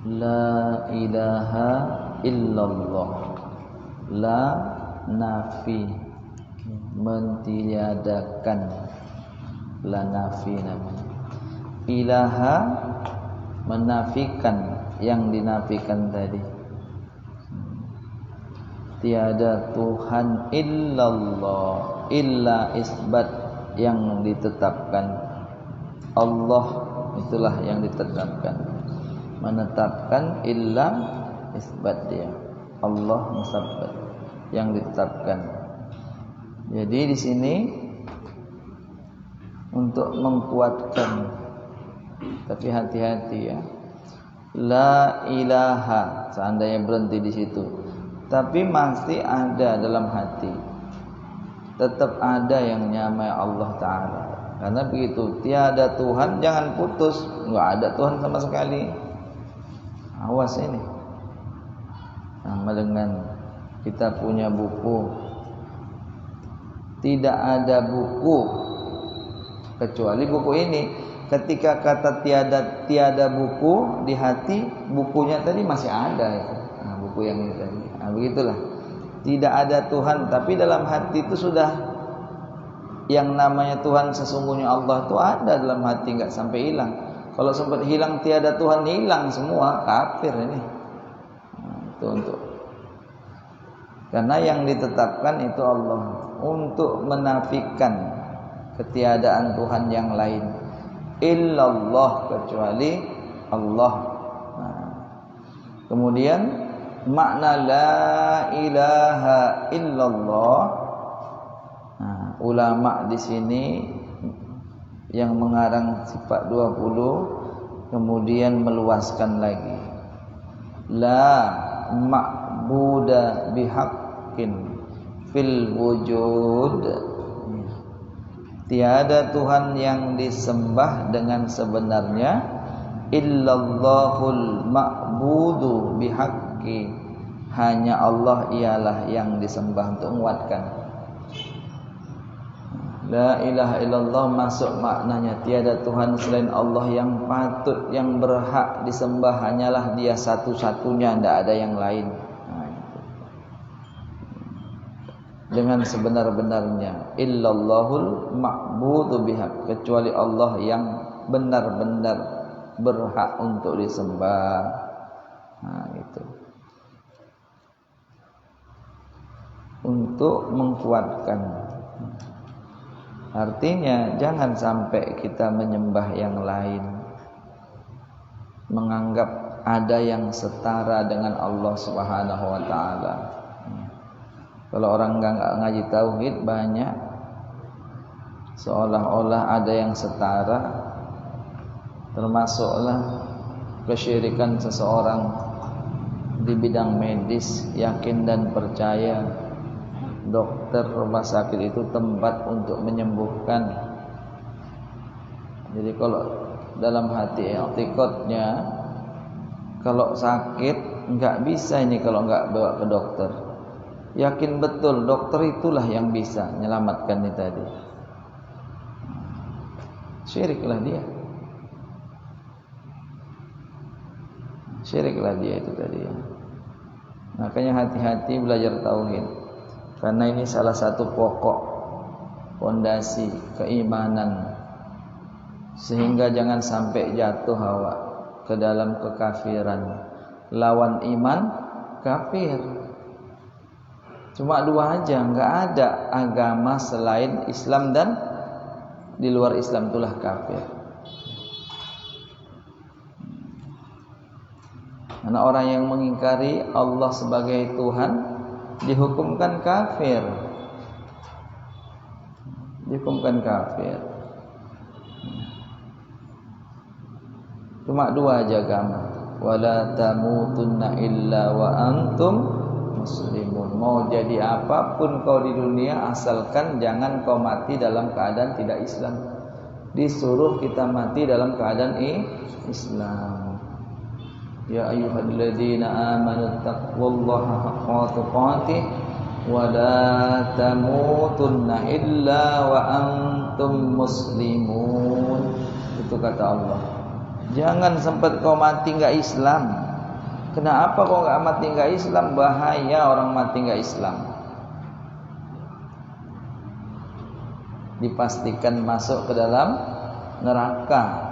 La ilaha illallah. La nafi, mentiadakan. La nafi namanya. Ilaha, menafikan yang dinafikan tadi. Tiada Tuhan illallah. Illa isbat yang ditetapkan. Allah itulah yang ditetapkan. Menetapkan illa isbat dia. Allah musabbat yang ditetapkan. Jadi di sini untuk mengkuatkan, tapi hati-hati ya. La ilaha, seandainya berhenti di situ, tapi masih ada dalam hati. Tetap ada yang nyamai Allah Ta'ala. Karena begitu, tiada Tuhan, jangan putus. Enggak ada Tuhan sama sekali. Awas ini. Sama dengan kita punya buku. Tidak ada buku kecuali buku ini. Ketika kata tiada buku di hati, bukunya tadi masih ada itu. Nah, buku yang ini tadi. Nah, begitulah. Tidak ada Tuhan, tapi dalam hati itu sudah yang namanya Tuhan sesungguhnya Allah itu ada dalam hati, enggak sampai hilang. Kalau sempat hilang tiada Tuhan, hilang semua, kafir ini. Nah, itu untuk karena yang ditetapkan itu Allah untuk menafikan ketiadaan Tuhan yang lain. Illallah, kecuali Allah. Nah, kemudian makna la ilaha illallah. Nah, ulama di sini yang mengarang sifat 20 kemudian meluaskan lagi. La ma'buda bihaqqin fil wujud. Tiada Tuhan yang disembah dengan sebenarnya illallahul ma'budu bihaqqi. Hanya Allah ialah yang disembah. Untuk menguatkan la ilaha illallah masuk maknanya tiada Tuhan selain Allah yang patut, yang berhak disembah, hanyalah Dia satu-satunya, tidak ada yang lain. Nah, itu. dengan sebenar-benarnya, illallahul ma'budu bihaq, kecuali Allah yang benar-benar berhak untuk disembah. Nah, gitu. Untuk mengkuatkan, artinya jangan sampai kita menyembah yang lain, menganggap ada yang setara dengan Allah Subhanahu wa taala. Kalau orang enggak ngaji tauhid banyak seolah-olah ada yang setara, termasuklah kesyirikan seseorang di bidang medis, yakin dan percaya dokter rumah sakit itu tempat untuk menyembuhkan. Jadi kalau dalam hati i'tiqadnya, kalau sakit enggak bisa ini kalau enggak bawa ke dokter. Yakin betul dokter itulah yang bisa menyelamatkan ini tadi. Syiriklah dia. Syiriklah dia itu tadi. Makanya hati-hati belajar tauhid. Karena ini salah satu pokok fondasi keimanan. Sehingga jangan sampai jatuh awak ke dalam kekafiran. Lawan iman kafir. Cuma dua aja, enggak ada agama selain Islam dan di luar Islam itulah kafir. Karena orang yang mengingkari Allah sebagai Tuhan dihukumkan kafir. Dihukumkan kafir. Cuma dua aja agama. Wala tamutunna illa wa antum muslimun. Mau jadi apapun kau di dunia, asalkan jangan kau mati dalam keadaan tidak Islam. Disuruh kita mati dalam keadaan Islam. Ya ayyuhalladzina amanu taqullaha haqqa tuqatih wa la tamutunna illa wa antum muslimun. Itu kata Allah. Jangan sempat kau mati enggak Islam. Kenapa kok enggak mati enggak Islam? Bahaya orang mati enggak Islam. Dipastikan masuk ke dalam neraka.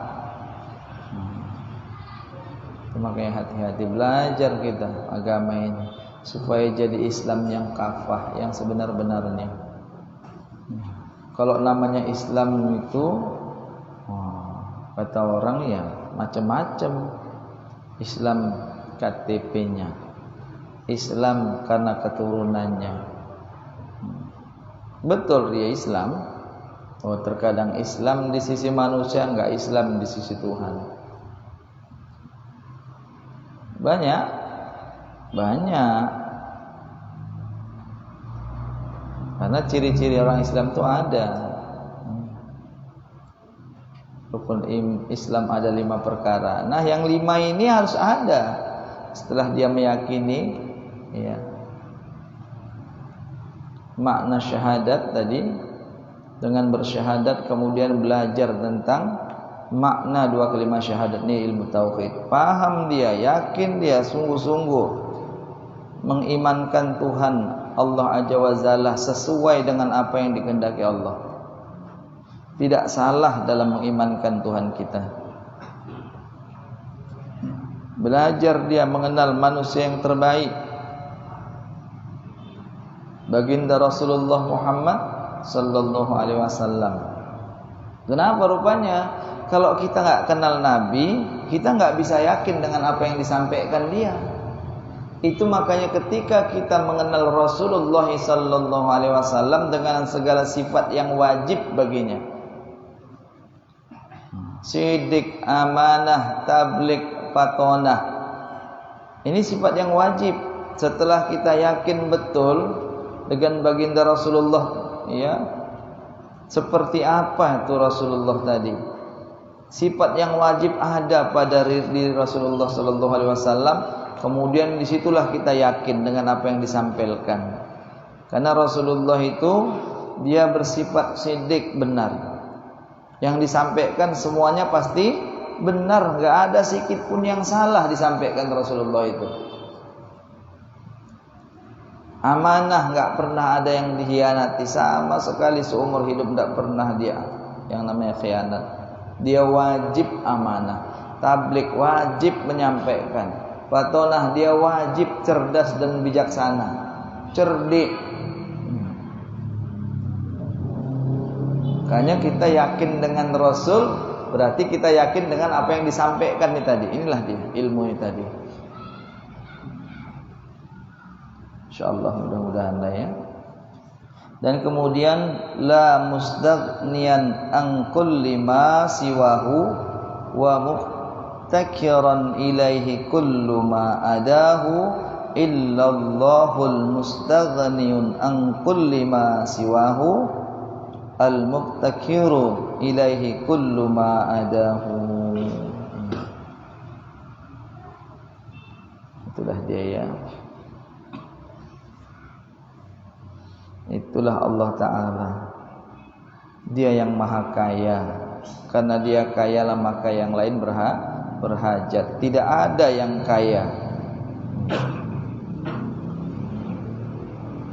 Makanya hati-hati belajar kita agama ini supaya jadi Islam yang kafah, yang sebenar-benarnya. Kalau namanya Islam itu kata orang ya macam-macam. Islam KTP-nya, Islam karena keturunannya. Betul dia Islam. Oh, terkadang Islam di sisi manusia, enggak Islam di sisi Tuhan. Banyak. Karena ciri-ciri orang Islam itu ada. Rukun Islam ada 5 perkara. Nah, yang 5 ini harus ada. Setelah dia meyakini ya, makna syahadat tadi, dengan bersyahadat kemudian belajar tentang makna 2 kalimat syahadat ini, ilmu tauhid. Paham dia, yakin dia, sungguh-sungguh mengimankan Tuhan Allah Azza wa Jalla sesuai dengan apa yang dikehendaki Allah. Tidak salah dalam mengimankan Tuhan kita. Belajar dia mengenal manusia yang terbaik, baginda Rasulullah Muhammad sallallahu alaihi wasallam. Kenapa rupanya kalau kita enggak kenal Nabi, kita enggak bisa yakin dengan apa yang disampaikan dia. Itu makanya ketika kita mengenal Rasulullah sallallahu alaihi wasallam dengan segala sifat yang wajib baginya, sidik, amanah, tabligh, patonah, ini sifat yang wajib. Setelah kita yakin betul dengan baginda Rasulullah, ya, seperti apa itu Rasulullah tadi, sifat yang wajib ada pada diri Rasulullah sallallahu alaihi wasallam, kemudian disitulah kita yakin dengan apa yang disampaikan. Karena Rasulullah itu dia bersifat sidik, benar. Yang disampaikan semuanya pasti benar, enggak ada sedikit pun yang salah disampaikan Rasulullah itu. Amanah nggak pernah ada yang dikhianati sama sekali seumur hidup, nggak pernah dia yang namanya khianat. Dia wajib amanah, tabligh wajib menyampaikan, batonah dia wajib cerdas dan bijaksana, cerdik. Makanya kita yakin dengan Rasul, berarti kita yakin dengan apa yang disampaikan ini tadi. Inilah dia ilmu ini tadi. Insyaallah mudah-mudahan lah ya. Dan kemudian la mustaghniyan an kulli ma siwahu wa muhtakiran ilaihi kullu ma adahu illallahul mustaghniyun an kulli ma siwahu al muhtakiru ilaihi kullu ma adahu. Itulah dia ya. Itulah Allah Ta'ala. Dia yang maha kaya. Karena dia kaya lah maka yang lain berhajat. Tidak ada yang kaya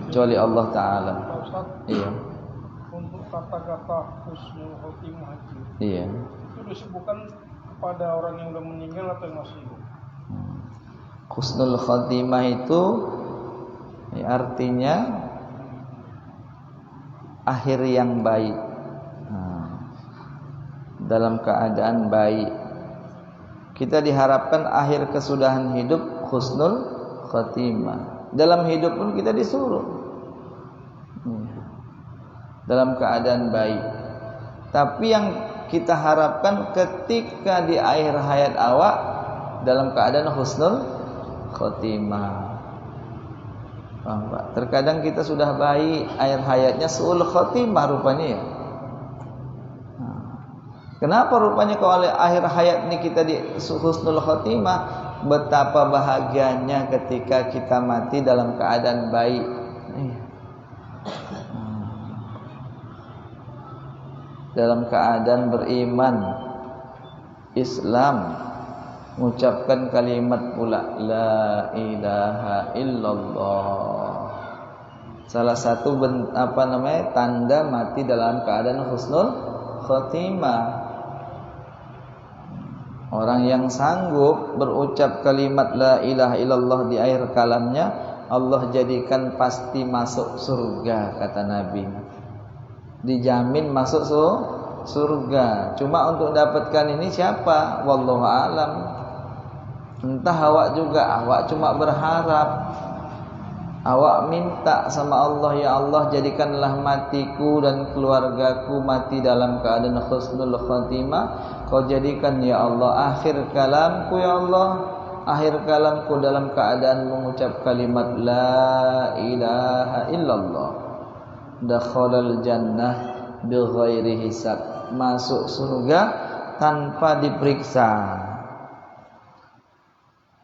kecuali Allah Ta'ala. Iya. Untuk kata-kata husnul khotimah itu, iya, itu disebutkan kepada orang yang sudah meninggal atau yang masih hidup? Husnul khotimah itu ya, artinya akhir yang baik, dalam keadaan baik. Kita diharapkan akhir kesudahan hidup husnul khotimah. Dalam hidup pun kita disuruh dalam keadaan baik. Tapi yang kita harapkan ketika di akhir hayat awak dalam keadaan husnul khotimah. Paham, Pak? Terkadang kita sudah baik, akhir hayatnya su'ul khotimah rupanya ya. Kenapa rupanya kalau akhir hayat ini kita di husnul khotimah? Betapa bahagianya ketika kita mati dalam keadaan baik. Dalam keadaan beriman, Islam, mengucapkan kalimat pula la ilaha illallah. Salah satu tanda mati dalam keadaan husnul khotimah. Orang yang sanggup berucap kalimat la ilaha illallah di akhir kalamnya, Allah jadikan pasti masuk surga, kata Nabi. Dijamin masuk surga. Cuma untuk dapatkan ini siapa? Wallahu alam. Entah awak juga, awak cuma berharap, awak minta sama Allah, ya Allah jadikanlah matiku dan keluargaku mati dalam keadaan husnul khotimah. Kau jadikan ya Allah akhir kalamku, ya Allah akhir kalamku dalam keadaan mengucap kalimat la ilaha illallah. Dakhalal jannah bighairi hisab, masuk surga tanpa diperiksa.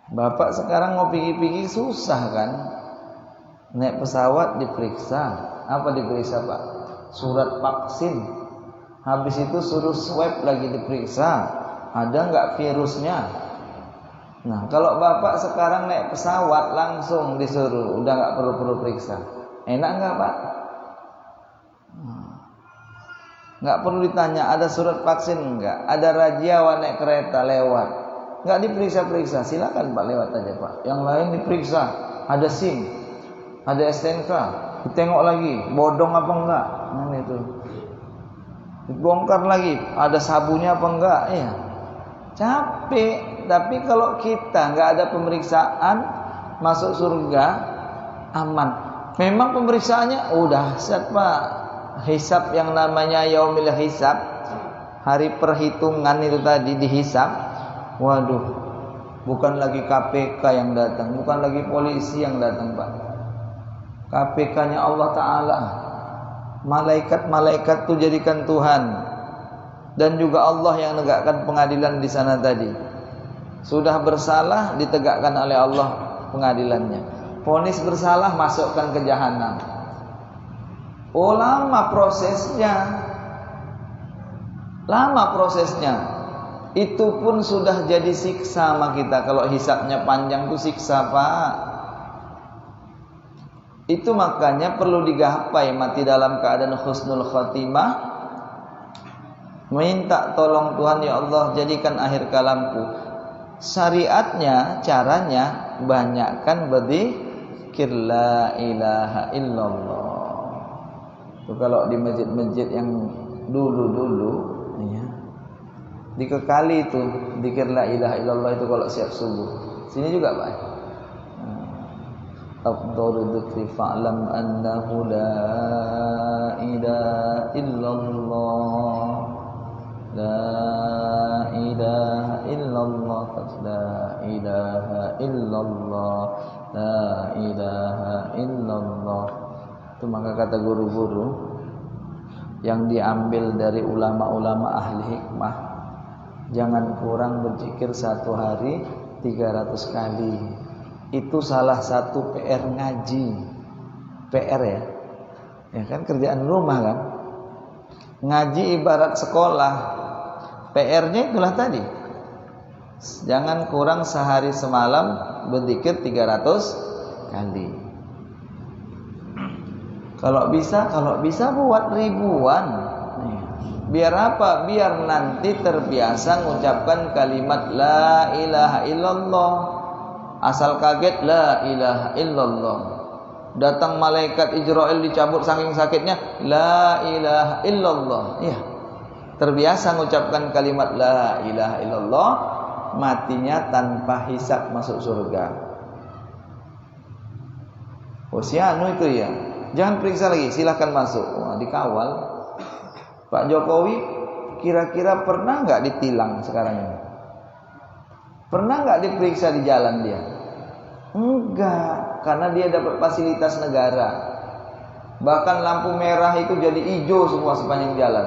Bapak sekarang mau pergi-pergi susah kan? Naik pesawat diperiksa. Apa diperiksa Pak? Surat vaksin. Habis itu suruh swab lagi diperiksa. Ada enggak virusnya? Nah, kalau Bapak sekarang naik pesawat langsung disuruh, udah enggak perlu periksa. Enak enggak Pak? Enggak perlu ditanya ada surat vaksin enggak? Ada razia naik kereta lewat. Enggak diperiksa-periksa, silakan Pak lewat aja Pak. Yang lain diperiksa, ada SIM, ada STNK, ditengok lagi, bodong apa enggak? Nah itu. Dibongkar lagi, ada sabunnya apa enggak? Ya. Capek, tapi kalau kita enggak ada pemeriksaan masuk surga aman. Memang pemeriksaannya udah dahsyat Pak. Hisab yang namanya yaumil hisab, hari perhitungan itu tadi dihisab. Waduh, bukan lagi KPK yang datang, bukan lagi polisi yang datang Pak. KPK-nya Allah Ta'ala. Malaikat-malaikat itu jadikan Tuhan. Dan juga Allah yang menegakkan pengadilan di sana tadi. Sudah bersalah ditegakkan oleh Allah pengadilannya. Vonis bersalah masukkan ke jahanam. Oh lama prosesnya. Lama prosesnya. Itu pun sudah jadi siksa sama kita. Kalau hisabnya panjang itu siksa Pak. Itu makanya perlu digapai mati dalam keadaan husnul khotimah, minta tolong Tuhan, ya Allah jadikan akhir kalamku. Syariatnya, caranya banyakkan berzikir la ilaha illallah. Itu kalau di masjid-masjid yang dulu-dulu ya, dikekali itu zikir la ilaha illallah itu kalau siap subuh. Sini juga Pak. Afdhalu dzikri fa'lam annahu la ilaha illallah. La ilaha illallah, la ilaha illallah, la ilaha illallah. Itu maka kata guru-guru yang diambil dari ulama-ulama ahli hikmah, jangan kurang berzikir satu hari 300 kali. Itu salah satu PR ngaji. PR ya. Ya kan kerjaan rumah kan. Ngaji ibarat sekolah. PR-nya itulah tadi. Jangan kurang sehari semalam berzikir 300 kali. Kalau bisa buat ribuan. Biar apa? Biar nanti terbiasa mengucapkan kalimat la ilaha illallah. Asal kaget la ilaha illallah. Datang malaikat Israel dicabut saking sakitnya la ilaha illallah. Iya. Terbiasa mengucapkan kalimat la ilaha illallah, matinya tanpa hisab masuk surga. Osianu itu ya. Jangan periksa lagi, silahkan masuk. Wah, dikawal. Pak Jokowi kira-kira pernah nggak ditilang sekarang ini? Pernah nggak diperiksa di jalan dia? Enggak, karena dia dapat fasilitas negara. Bahkan lampu merah itu jadi hijau semua sepanjang jalan.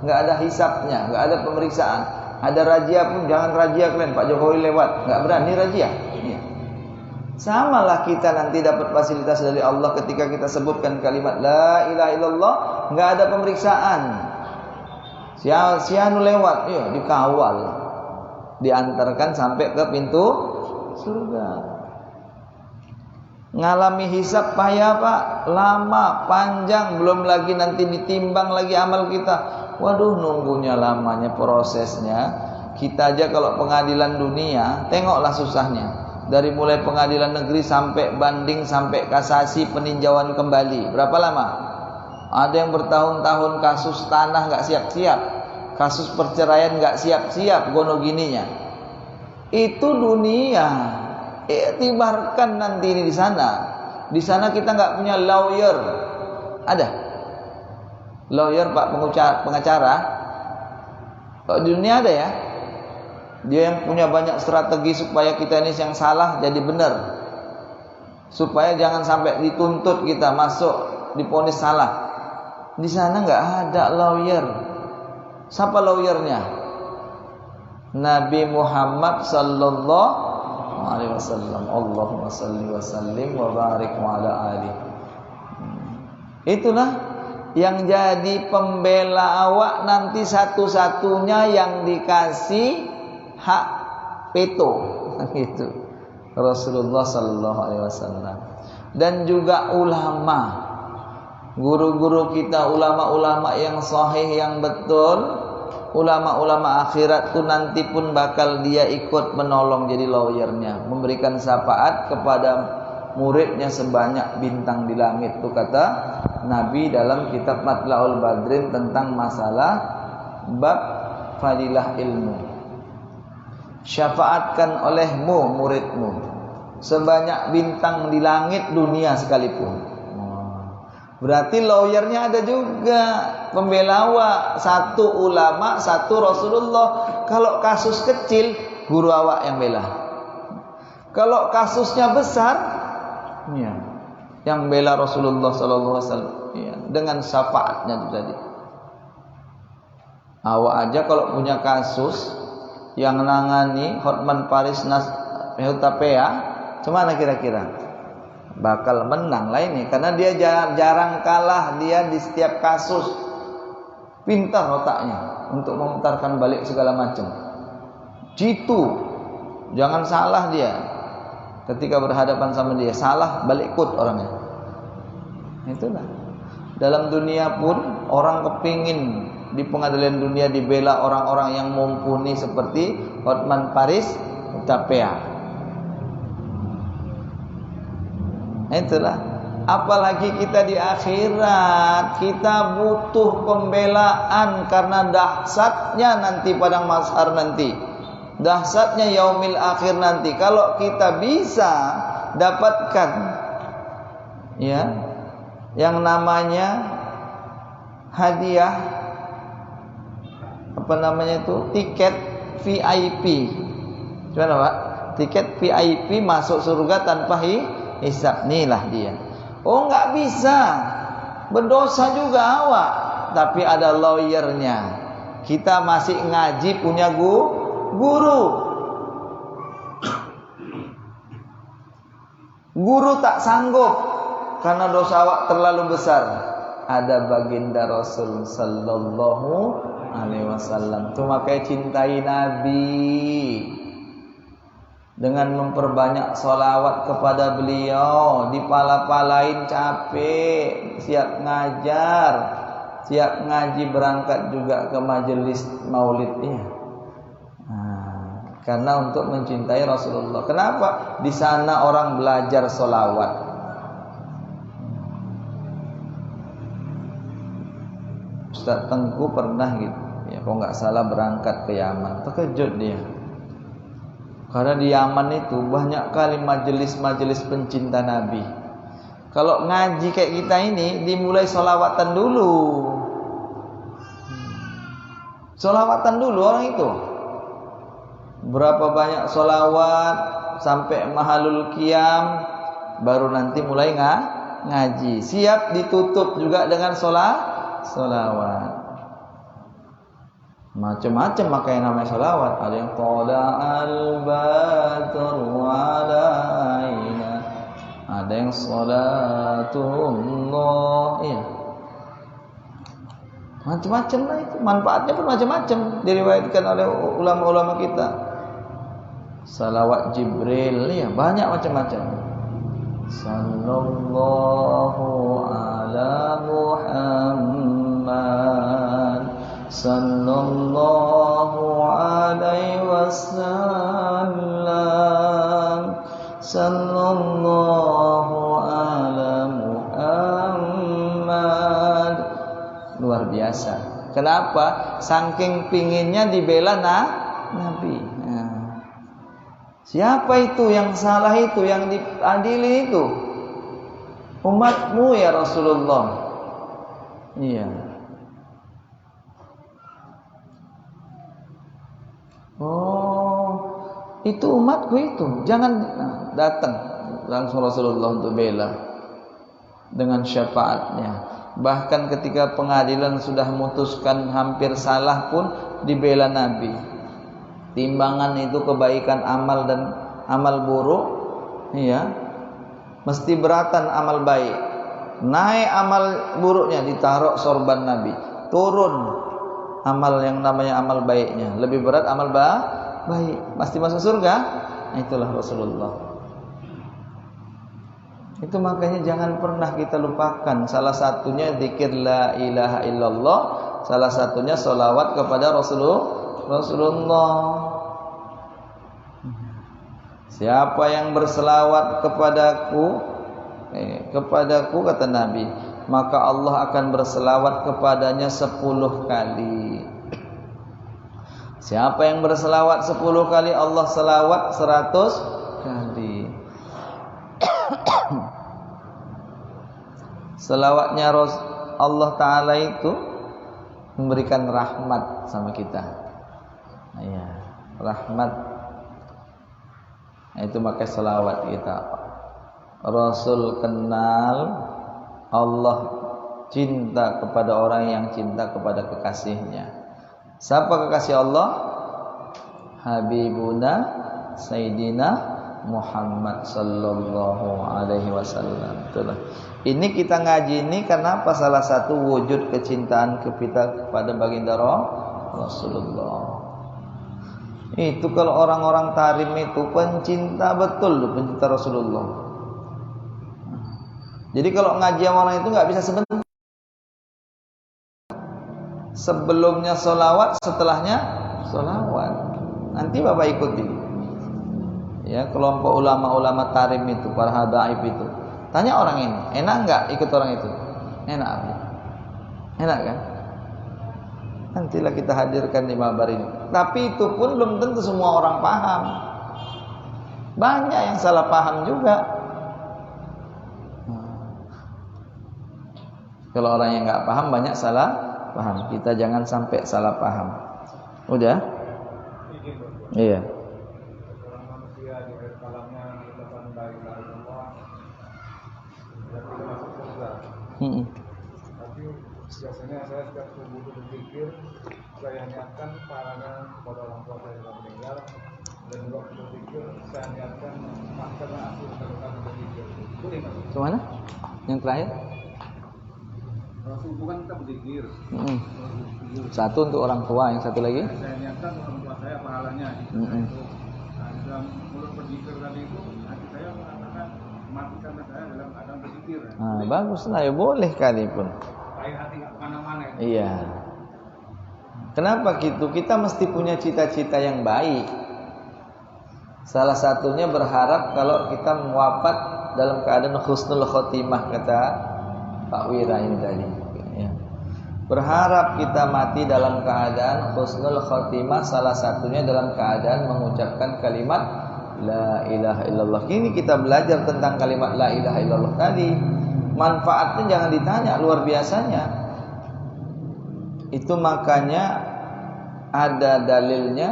Nggak ada hisapnya, nggak ada pemeriksaan. Ada razia pun jangan razia kalian, Pak Jokowi lewat, nggak berani razia. Ya. Sama lah kita nanti dapat fasilitas dari Allah ketika kita sebutkan kalimat la ilaha illallah, nggak ada pemeriksaan. Sianu lewat, ya dikawal, diantarkan sampai ke pintu surga. Ngalami hisab payah Pak, lama, panjang, belum lagi nanti ditimbang lagi amal kita. Waduh, nunggunya lamanya prosesnya. Kita aja kalau pengadilan dunia, tengoklah susahnya. Dari mulai pengadilan negeri sampai banding, sampai kasasi, peninjauan kembali. Berapa lama? Ada yang bertahun-tahun kasus tanah nggak siap-siap, kasus perceraian nggak siap-siap, gono gininya. Itu dunia. Iktibarkan nanti ini di sana. Di sana kita nggak punya lawyer. Ada lawyer Pak, pengacara. Kalau di dunia ada ya. Dia yang punya banyak strategi supaya kita ini yang salah jadi benar. Supaya jangan sampai dituntut kita masuk diponis salah. Di sana nggak ada lawyer. Siapa lawyernya? Nabi Muhammad sallallahu alaihi wasallam. Allahumma salli wa sallim wa barik wa ala alihi. Itulah yang jadi pembela awak nanti satu-satunya yang dikasih hak veto gitu. Rasulullah sallallahu alaihi wasallam. Dan juga ulama, guru-guru kita, ulama-ulama yang sahih, yang betul, ulama-ulama akhirat tuh nanti pun bakal dia ikut menolong jadi lawyernya, memberikan syafaat kepada muridnya sebanyak bintang di langit. Itu kata Nabi dalam kitab Matla'ul Badrin tentang masalah bab fadilah ilmu. Syafaatkan olehmu muridmu sebanyak bintang di langit dunia sekalipun. Berarti lawyernya ada juga, pembela awak, satu ulama, satu Rasulullah. Kalau kasus kecil, guru awak yang bela. Kalau kasusnya besar, ya, yang bela Rasulullah sallallahu alaihi wasallam, ya, dengan syafaatnya itu tadi. Awak aja kalau punya kasus yang nangani Hotman Paris Nas Hutapea, cemana kira-kira? Bakal menang lah ini, karena dia jarang kalah, dia di setiap kasus pintar otaknya untuk memutarkan balik segala macam. Jitu, jangan salah dia ketika berhadapan sama dia, salah balik ikut orangnya. Itulah. Dalam dunia pun orang kepingin di pengadilan dunia dibela orang-orang yang mumpuni seperti Hotman Paris Utapia. Itulah. Apalagi kita di akhirat, kita butuh pembelaan karena dahsyatnya nanti padang mahsyar nanti. Dahsyatnya yaumil akhir nanti. Kalau kita bisa dapatkan ya yang namanya hadiah, apa namanya itu, tiket VIP. Gimana Pak? Tiket VIP masuk surga tanpa hisab. Inilah dia. Oh, enggak bisa. Berdosa juga awak, tapi ada lawyernya. Kita masih ngaji punya guru. Guru tak sanggup karena dosa awak terlalu besar. Ada baginda Rasul sallallahu alaihi wasallam. Itu makanya cintai Nabi dengan memperbanyak sholawat kepada beliau. Dipala-palain capek, siap ngajar, siap ngaji, berangkat juga ke majelis maulidnya. Karena untuk mencintai Rasulullah. Kenapa? Di sana orang belajar sholawat. Ustaz Tengku pernah gitu, ya kalau nggak salah berangkat ke Yaman. Terkejut dia. Karena di Yaman itu banyak kali majelis-majelis pencinta Nabi. Kalau ngaji kayak kita ini dimulai sholawatan dulu. Sholawatan dulu orang itu. Berapa banyak sholawat sampai mahalul qiyam, baru nanti mulai ngaji. Siap ditutup juga dengan sholawat. Macam-macam makanya namanya sholawat. Ada yang tala'al badru alaina, ada yang sholatullah. Iya, macam-macam lah itu. Manfaatnya pun macam-macam, diriwayatkan oleh ulama-ulama kita. Salawat Jibril, ya banyak macam-macam. Sallallahu ala Muhammad, sallallahu alaihi wasallam, sallallahu ala Muhammad. Luar biasa. Kenapa? Saking pinginnya dibela Nabi. Siapa itu yang salah itu, yang diadili itu? Umatmu ya Rasulullah. Iya. Oh, itu umatku itu. Jangan datang langsung Rasulullah untuk bela dengan syafaatnya. Bahkan ketika pengadilan sudah memutuskan hampir salah pun dibela Nabi. Timbangan itu kebaikan amal dan amal buruk, iya, mesti beratan amal baik. Naik amal buruknya ditaruh sorban Nabi, turun amal yang namanya amal baiknya, lebih berat amal baik, pasti masuk surga. Itulah Rasulullah. Itu makanya jangan pernah kita lupakan. Salah satunya zikir la ilaha illallah, salah satunya sholawat kepada Rasulullah. Siapa yang berselawat kepadaku kata Nabi, maka Allah akan berselawat kepadanya 10 kali. Siapa yang berselawat 10 kali, Allah selawat 100 kali. Selawatnya Allah Ta'ala itu memberikan rahmat sama kita. Ya, rahmat. Itu pakai selawat kita. Rasul kenal, Allah cinta kepada orang yang cinta kepada kekasihnya. Siapa kekasih Allah? Habibuna Sayyidina Muhammad sallallahu alaihi wasallam. Itulah. Ini kita ngaji ini karena apa? Salah satu wujud kecintaan kita kepada baginda Rasulullah. Itu kalau orang-orang Tarim itu pencinta betul, pencinta Rasulullah. Jadi kalau ngaji sama orang itu nggak bisa sebentar. Sebelumnya sholawat, setelahnya sholawat. Nanti Bapak ikuti. Ya, kelompok ulama-ulama tarim itu, para habaib itu. Tanya orang ini, enak nggak ikut orang itu? Enak. Enak kan? Nantilah kita hadirkan di mabar ini. Tapi itu pun belum tentu semua orang paham. Banyak yang salah paham juga. Kalau orang yang nggak paham banyak salah paham. Kita jangan sampai salah paham. Udah? Iya. Orang manusia di akhir kalamnya mengucapkan la ilaha illallah dan tidak masuk surga. Tapi biasanya saya setiap subuh berpikir, saya niatkan pahalanya kepada orang tua saya yang meninggal, dan juga berpikir saya niatkan makan asli kalau kami berpikir. Boleh nggak? Kemana? Yang terakhir? Kalau subuh kan kita berpikir. Satu untuk orang tua, yang satu lagi? Saya niatkan orang tua saya pahalanya. Nah, dalam mulut berzikir tadi itu, hati saya mengatakan matikan saya dalam keadaan berzikir. Nah, baguslah, ya boleh kali pun. Air hati nggak kemana-mana. Iya. Kenapa gitu? Kita mesti punya cita-cita yang baik. Salah satunya berharap kalau kita wafat dalam keadaan husnul khotimah, kata Pak Wira ini tadi. Ya. Berharap kita mati dalam keadaan husnul khotimah, salah satunya dalam keadaan mengucapkan kalimat la ilaha illallah. Kini kita belajar tentang kalimat la ilaha illallah tadi. Manfaatnya jangan ditanya, luar biasanya. Itu makanya ada dalilnya,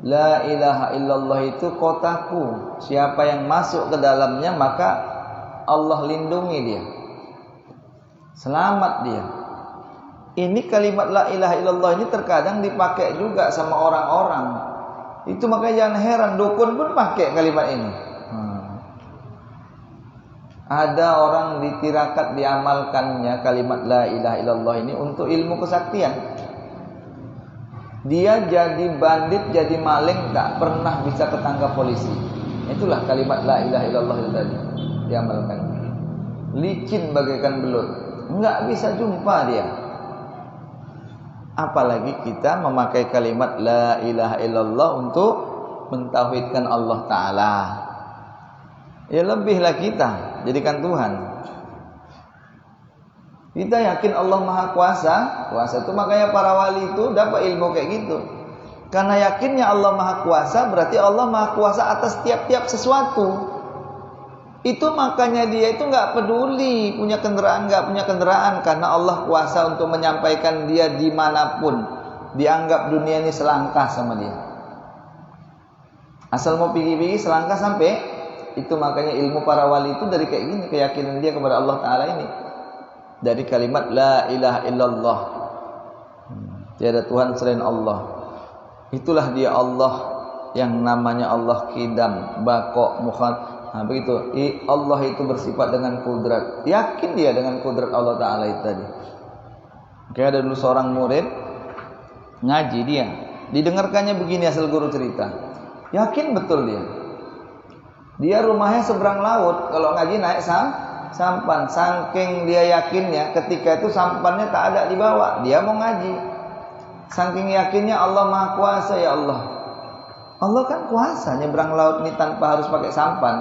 la ilaha illallah itu kotaku. Siapa yang masuk ke dalamnya maka Allah lindungi dia, selamat dia. Ini kalimat la ilaha illallah ini terkadang dipakai juga sama orang-orang. Itu makanya jangan heran, dukun pun pakai kalimat ini. Ada orang di Tirakat diamalkannya kalimat la ilaha illallah ini untuk ilmu kesaktian. Dia jadi bandit, jadi maling, tak pernah bisa ketangkap polisi. Itulah kalimat la ilaha illallah itu tadi diamalkan. Licin bagaikan belut, enggak bisa jumpa dia. Apalagi kita memakai kalimat la ilaha illallah untuk mentauhidkan Allah Ta'ala. Ya lebihlah kita jadikan Tuhan. Kita yakin Allah Maha Kuasa. Kuasa itu makanya para wali itu dapat ilmu kayak gitu. Karena yakinnya Allah Maha Kuasa, berarti Allah Maha Kuasa atas tiap-tiap sesuatu. Itu makanya dia itu nggak peduli punya kendaraan nggak punya kendaraan, karena Allah kuasa untuk menyampaikan dia dimanapun. Dianggap dunia ini selangkah sama dia. Asal mau pergi-pergi selangkah sampai. Itu makanya ilmu para wali itu dari kayak gini, keyakinan dia kepada Allah Ta'ala ini. Dari kalimat la ilaha illallah. Tiada Tuhan selain Allah. Itulah dia Allah yang namanya Allah Qidam, Baqo, Mukhad. Nah begitu. Allah itu bersifat dengan kudrat. Yakin dia dengan kudrat Allah Ta'ala itu tadi. Kayak ada dulu seorang murid ngaji dia. Didengarkannya begini asal guru cerita. Yakin betul dia. Dia rumahnya seberang laut, kalau ngaji naik sampan. Saking dia yakinnya, ketika itu sampannya tak ada dibawa, dia mau ngaji. Saking yakinnya Allah Maha Kuasa, ya Allah. Allah kan kuasa nyebrang laut ini tanpa harus pakai sampan.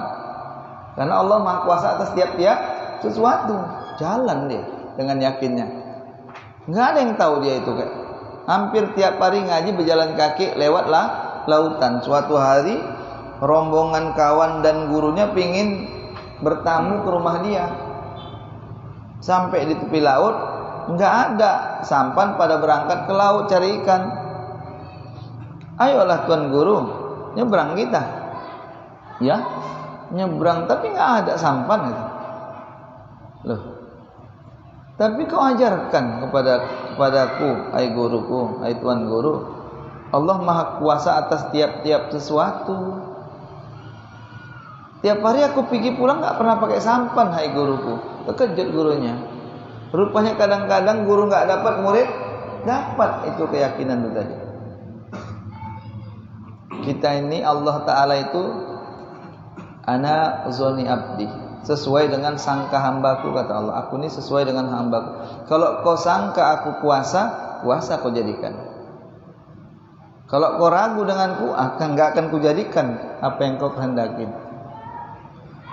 Karena Allah Maha Kuasa atas tiap-tiap sesuatu. Jalan dia dengan yakinnya. Nggak ada yang tahu dia itu kayak. Hampir tiap hari ngaji berjalan kaki lewatlah lautan. Suatu hari rombongan kawan dan gurunya pingin bertamu ke rumah dia. Sampai di tepi laut, nggak ada sampan, pada berangkat ke laut cari ikan. Ayolah tuan guru, nyebrang kita. Ya, nyebrang tapi nggak ada sampan gitu. Loh, tapi kau ajarkan kepadaku, hai guruku, hai tuan guru, Allah Maha Kuasa atas tiap-tiap sesuatu. Tiap hari aku pergi pulang nggak pernah pakai sampan, hai guruku. Terkejut gurunya. Rupanya kadang-kadang guru nggak dapat, murid dapat. Itu keyakinan itu tadi. Kita ini Allah Ta'ala itu ana zoni abdi. sesuai dengan sangka hambaku, kata Allah. Aku ini sesuai dengan hambaku. Kalau kau sangka aku kuasa, kuasa kau jadikan. Kalau kau ragu denganku, enggak akan kujadikan apa yang kau kehendaki.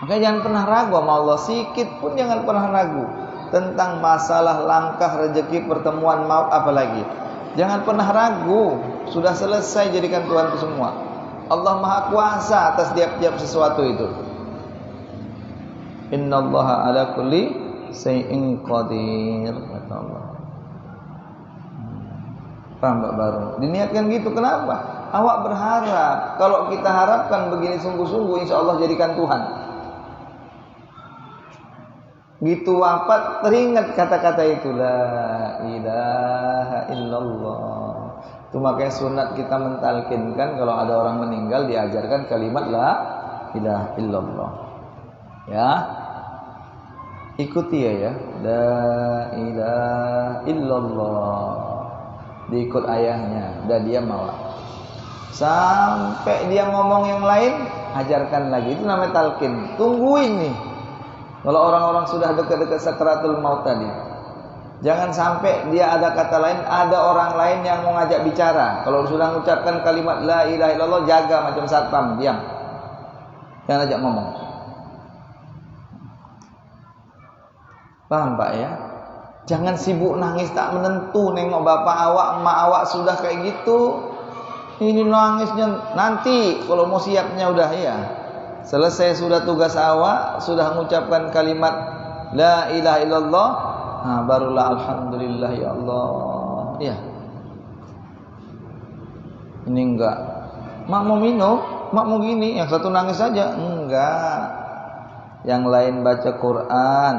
Makanya jangan pernah ragu sama Allah, sikit pun jangan pernah ragu tentang masalah langkah rezeki, pertemuan maut, apalagi. Jangan pernah ragu, sudah selesai jadikan Tuhan itu semua. Allah Maha Kuasa atas tiap-tiap sesuatu itu. Innallaha ala kulli syai'in qadir, kata Allah. Paham Mbak Baru? Diniatkan gitu, kenapa? Awak berharap, kalau kita harapkan begini sungguh-sungguh, insya Allah jadikan Tuhan. Gitu wafat teringat kata-kata itu, la ilaha illallah. Itu makanya sunat kita mentalkinkan kalau ada orang meninggal diajarkan kalimat la ilaha illallah. Ya. Ikuti ya. La ilaha illallah. Diikut ayahnya dan dia mau. Sampai dia ngomong yang lain, ajarkan lagi. Itu namanya talqin. Tungguin nih. Kalau orang-orang sudah dekat-dekat sakaratul maut tadi, jangan sampai dia ada kata lain, ada orang lain yang mau ngajak bicara. Kalau sudah mengucapkan kalimat la ilaha illallah, jaga macam satpam, diam. Jangan ajak ngomong. Paham Pak ya? Jangan sibuk nangis tak menentu nengok bapak awak, emak awak sudah kayak gitu. Ini nangisnya nanti kalau mau siapnya udah ya. Selesai sudah tugas awak, sudah mengucapkan kalimat la ilaha illallah, barulah alhamdulillah ya Allah. Ya. Ini enggak. Mak mau minum, mak mau gini, yang satu nangis saja. Enggak. Yang lain baca Quran,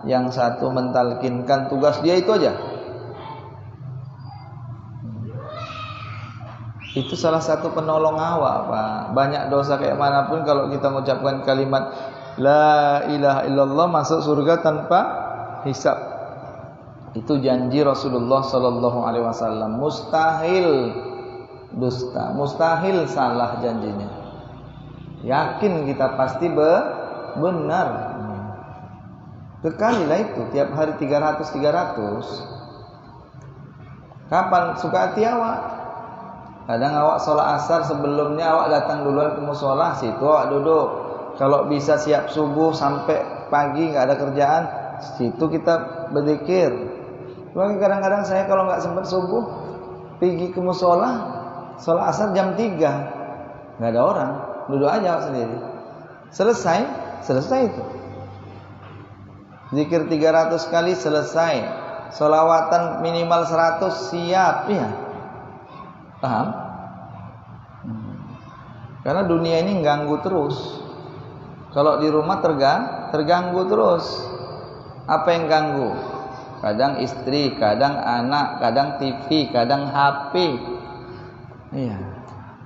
yang satu mentalkinkan, tugas dia itu aja. Itu salah satu penolong awak, Pak. Banyak dosa kayak manapun kalau kita mengucapkan kalimat la ilaha illallah masuk surga tanpa hisab. Itu janji Rasulullah sallallahu alaihi wasallam. Mustahil dusta, mustahil salah janjinya. Yakin kita pasti benar. Kekalilah itu tiap hari 300. Kapan suka hati awak? Kadang awak sholat asar sebelumnya awak datang duluan ke musola, situ awak duduk. Kalau bisa siap subuh sampai pagi nggak ada kerjaan, situ kita berzikir. Kadang-kadang saya kalau nggak sempat subuh pergi ke musola, sholat asar jam 3, nggak ada orang, duduk aja awak sendiri. Selesai itu. Zikir 300 kali selesai. Sholawatan minimal 100 siap ya. Paham? Karena dunia ini ganggu terus. Kalau di rumah terganggu terus. Apa yang ganggu? Kadang istri, kadang anak, kadang TV, kadang HP. Iya.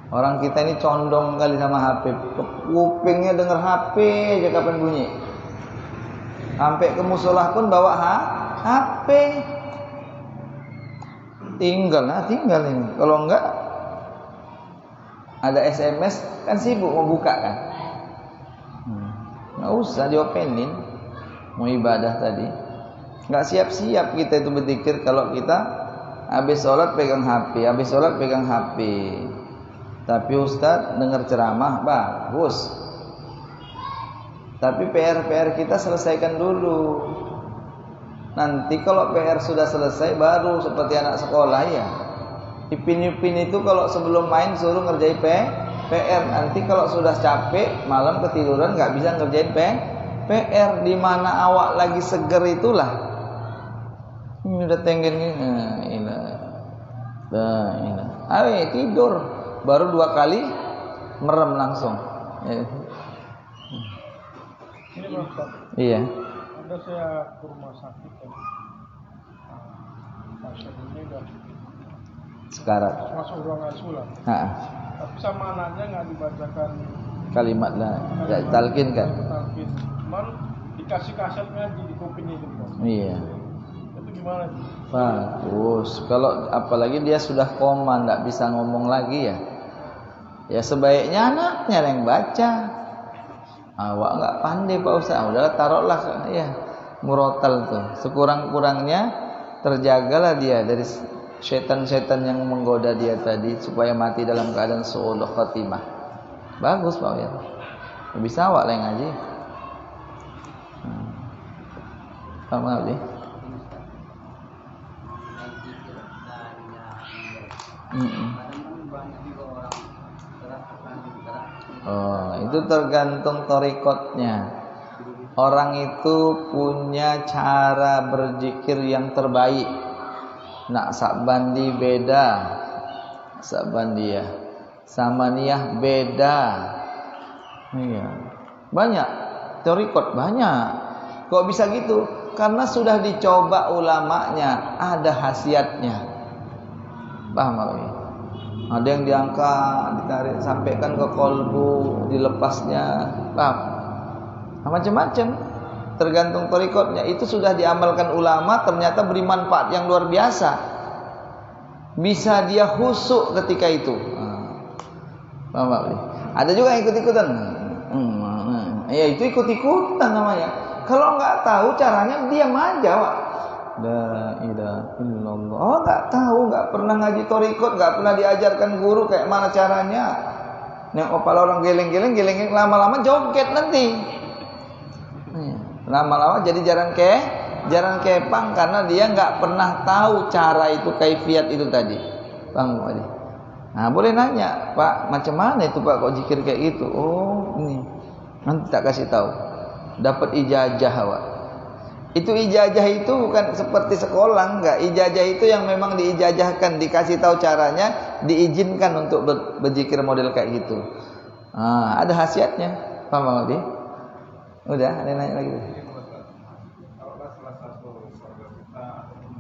Orang kita ini condong kali sama HP. Kupingnya denger HP aja kapan bunyi. Sampai ke musolah pun bawa HP. Tinggal ini. Kalau enggak ada SMS kan sibuk mau buka kan. Enggak usah diopenin. Mau ibadah tadi. Enggak siap-siap kita itu berzikir kalau kita habis sholat pegang HP, Tapi Ustaz dengar ceramah bagus. Tapi PR kita selesaikan dulu. Nanti kalau PR sudah selesai baru seperti anak sekolah ya. Ipin-ipin itu kalau sebelum main suruh ngerjain PR. Nanti kalau sudah capek malam ketiduran nggak bisa ngerjain PR. Di mana awak lagi seger itulah. Ini udah tenggen ini. Ayo tidur. Baru 2 kali merem langsung. Ini Pak. Iya. Ada saya ke rumah sakit kan. Pasien ini udah Sekarat. masuk ruang ICU lah. Tapi sama anaknya nggak dibacakan Kalimat lah, talqin kan? Talqin. Cuman dikasih kasetnya di kuping itu. Iya. Itu gimana? Bagus. Kalau apalagi dia sudah koma, nggak bisa ngomong lagi ya. Ya sebaiknya anaknya yang baca. Awak nggak pandai Pak Ustaz. Udahlah taruhlah ya murotal tuh. Sekurang-kurangnya terjagalah dia dari setan-setan yang menggoda dia tadi supaya mati dalam keadaan su'ul khatimah. Bagus Pak ya. Bisa awak lah yang ngaji. Paham nggak? Oh, itu tergantung torikotnya. Orang itu punya cara berzikir yang terbaik. Nak Sa'bandi beda, Sa'bandiyah, Samaniyah beda. Iya, banyak torikot banyak. Kok bisa gitu? Karena sudah dicoba ulamanya, ada khasiatnya. Paham gak? Ada yang diangkat, ditarik, sampaikan ke kolbu, dilepasnya, paham? Macam-macam, tergantung torikotnya. Itu sudah diamalkan ulama, ternyata beri manfaat yang luar biasa. Bisa dia khusyuk ketika itu. Paham gak? Ada juga yang ikut-ikutan. Ya itu ikut-ikutan namanya. Kalau nggak tahu caranya, diam aja, Wak. La ilaha illallah. Oh, nggak tahu, nggak pernah ngaji torikot, nggak pernah diajarkan guru kayak mana caranya. Yang opal orang geleng-geleng, lama-lama joget nanti. Lama-lama jadi jarang kepang karena dia nggak pernah tahu cara itu, kaifiat itu tadi. Bang, nah boleh nanya, Pak, macam mana itu Pak kok zikir kayak gitu? Oh, ini nanti tak kasih tahu. Dapat ijazah, Wak. Itu ijazah itu bukan seperti sekolah, enggak. Ijazah itu yang memang diijazahkan, dikasih tahu caranya, diizinkan untuk berzikir model kayak gitu. Ada khasiatnya. Paham Bang? Udah, ada nanya lagi. Kalau salah satu keluarga kita ataupun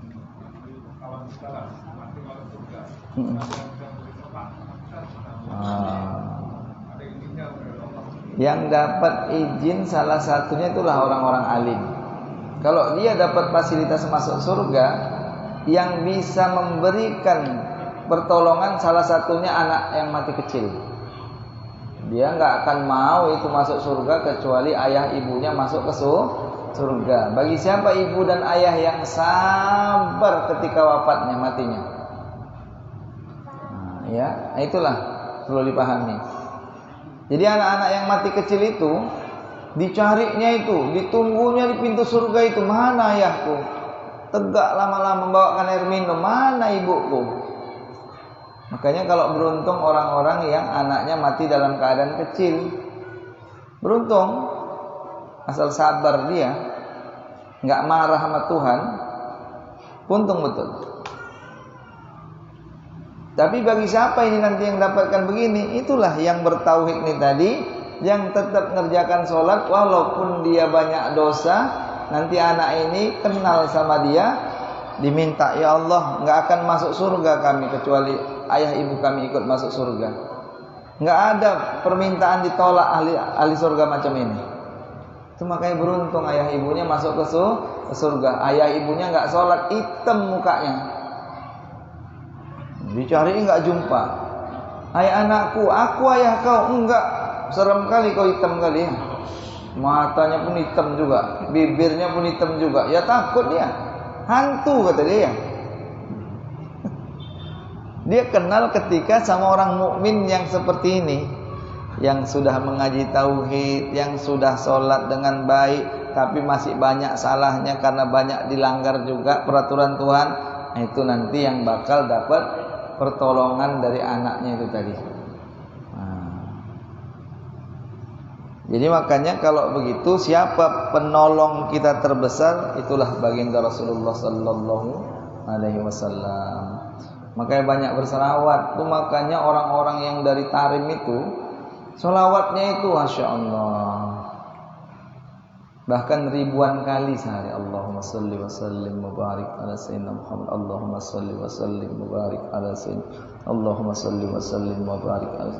kawan kita lah mati masuk surga, ada intinya yang dapat izin salah satunya itulah orang-orang alim. Kalau dia dapat fasilitas masuk surga, yang bisa memberikan pertolongan salah satunya anak yang mati kecil. Dia nggak akan mau itu masuk surga kecuali ayah ibunya masuk ke surga. Bagi siapa ibu dan ayah yang sabar ketika wafatnya, matinya, itulah perlu dipahami. Jadi anak-anak yang mati kecil itu dicarinya itu, ditunggunya di pintu surga itu, mana ayahku? Tegak lama-lama membawakan air minum, mana ibuku? Makanya kalau beruntung orang-orang yang anaknya mati dalam keadaan kecil, beruntung, asal sabar dia, nggak marah sama Tuhan, untung betul. Tapi bagi siapa ini nanti yang dapatkan begini, itulah yang bertauhid ini tadi, yang tetap mengerjakan sholat walaupun dia banyak dosa. Nanti anak ini kenal sama dia, diminta, ya Allah, nggak akan masuk surga kami kecuali ayah ibu kami ikut masuk surga. Nggak ada permintaan ditolak ahli surga macam ini. Itu makanya beruntung ayah ibunya masuk ke surga. Ayah ibunya nggak sholat, hitam mukanya, dicari nggak jumpa. Hai anakku, aku ayah kau. Enggak, serem kali kau, hitam kali. Matanya pun hitam juga, bibirnya pun hitam juga. Ya takut dia, hantu kata dia. Dia kenal ketika sama orang mukmin yang seperti ini, yang sudah mengaji tauhid, yang sudah sholat dengan baik, tapi masih banyak salahnya karena banyak dilanggar juga peraturan Tuhan. Nah, itu nanti yang bakal dapat pertolongan dari anaknya itu tadi. Jadi makanya kalau begitu, siapa penolong kita terbesar? Itulah baginda Rasulullah sallallahu alaihi wasallam. Makanya banyak berselawat. Itu makanya orang-orang yang dari Tarim itu selawatnya itu Masya Allah, bahkan ribuan kali sehari. Allahumma salli wa sallim wa barik ala sayyidina Muhammad. Allahumma salli wa sallim wa barik ala sayyidina. Allahumma salli wa sallim wa barik ala.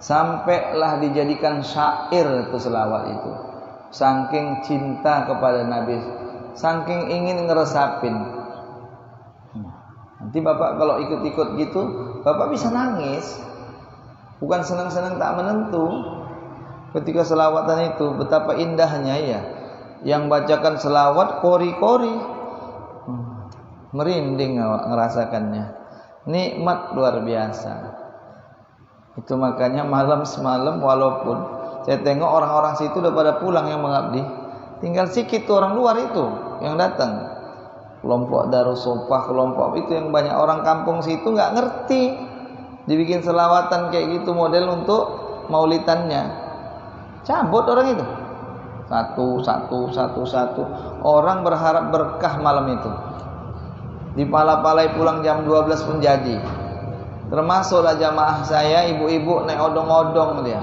Sampailah dijadikan syair itu selawat itu. Saking cinta kepada Nabi, saking ingin ngeresapin. Nanti Bapak kalau ikut-ikut gitu, Bapak bisa nangis. Bukan senang-senang tak menentu. ketika selawatan itu betapa indahnya ya. Yang bacakan selawat kori-kori, merinding ngerasakannya, nikmat luar biasa. Itu makanya malam semalam walaupun saya tengok orang-orang situ udah pada pulang yang mengabdi, tinggal sedikit orang luar itu yang datang, kelompok Darussofa, kelompok itu yang banyak orang kampung situ nggak ngerti dibikin selawatan kayak gitu model untuk maulitannya, cabut orang itu satu orang berharap berkah malam itu, dipala-palai pulang jam 12 pun jadi. Termasuklah jamaah saya, ibu-ibu naik odong-odong dia.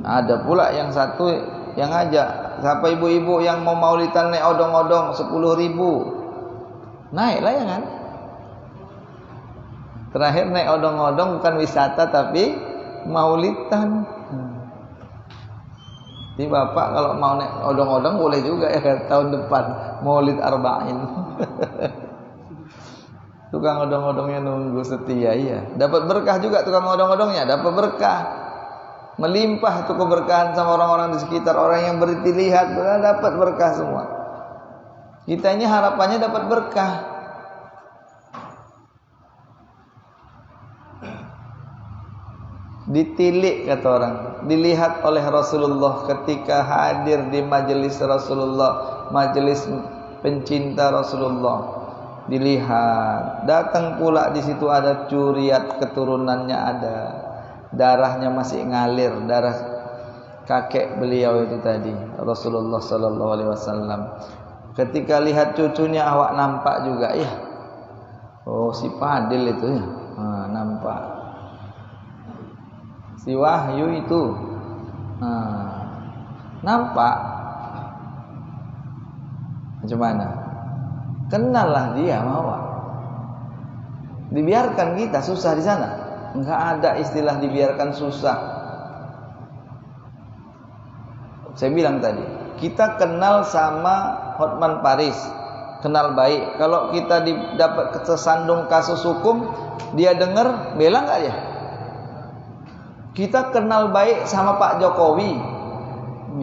Ada pula yang satu yang ngajak, siapa ibu-ibu yang mau maulidan naik odong-odong 10.000. Naiklah ya kan. Terakhir naik odong-odong bukan wisata tapi maulidan. Jadi bapak kalau mau naik odong-odong boleh juga ya tahun depan maulid arba'in. Tukang odong-odongnya nunggu setia, iya. Dapat berkah juga tukang odong-odongnya, dapat berkah. Melimpah itu keberkahan sama orang-orang di sekitar, orang yang dilihat dapat berkah semua. Kita ini harapannya dapat berkah. Ditilik kata orang, dilihat oleh Rasulullah ketika hadir di majelis Rasulullah, majelis pencinta Rasulullah. Dilihat, datang pula di situ ada curiat keturunannya ada, darahnya masih ngalir, darah kakek beliau itu tadi, Rasulullah sallallahu alaihi wasallam. Ketika lihat cucunya awak nampak juga ya. Oh, si Fadil itu ya. Nampak. Si Wahyu itu. Nampak. Macam mana? Kenallah dia mawa. Dibiarkan kita susah di sana. Enggak ada istilah dibiarkan susah. Saya bilang tadi, kita kenal sama Hotman Paris, kenal baik. Kalau kita dapat kesandung kasus hukum, dia dengar, bela enggak ya? Kita kenal baik sama Pak Jokowi,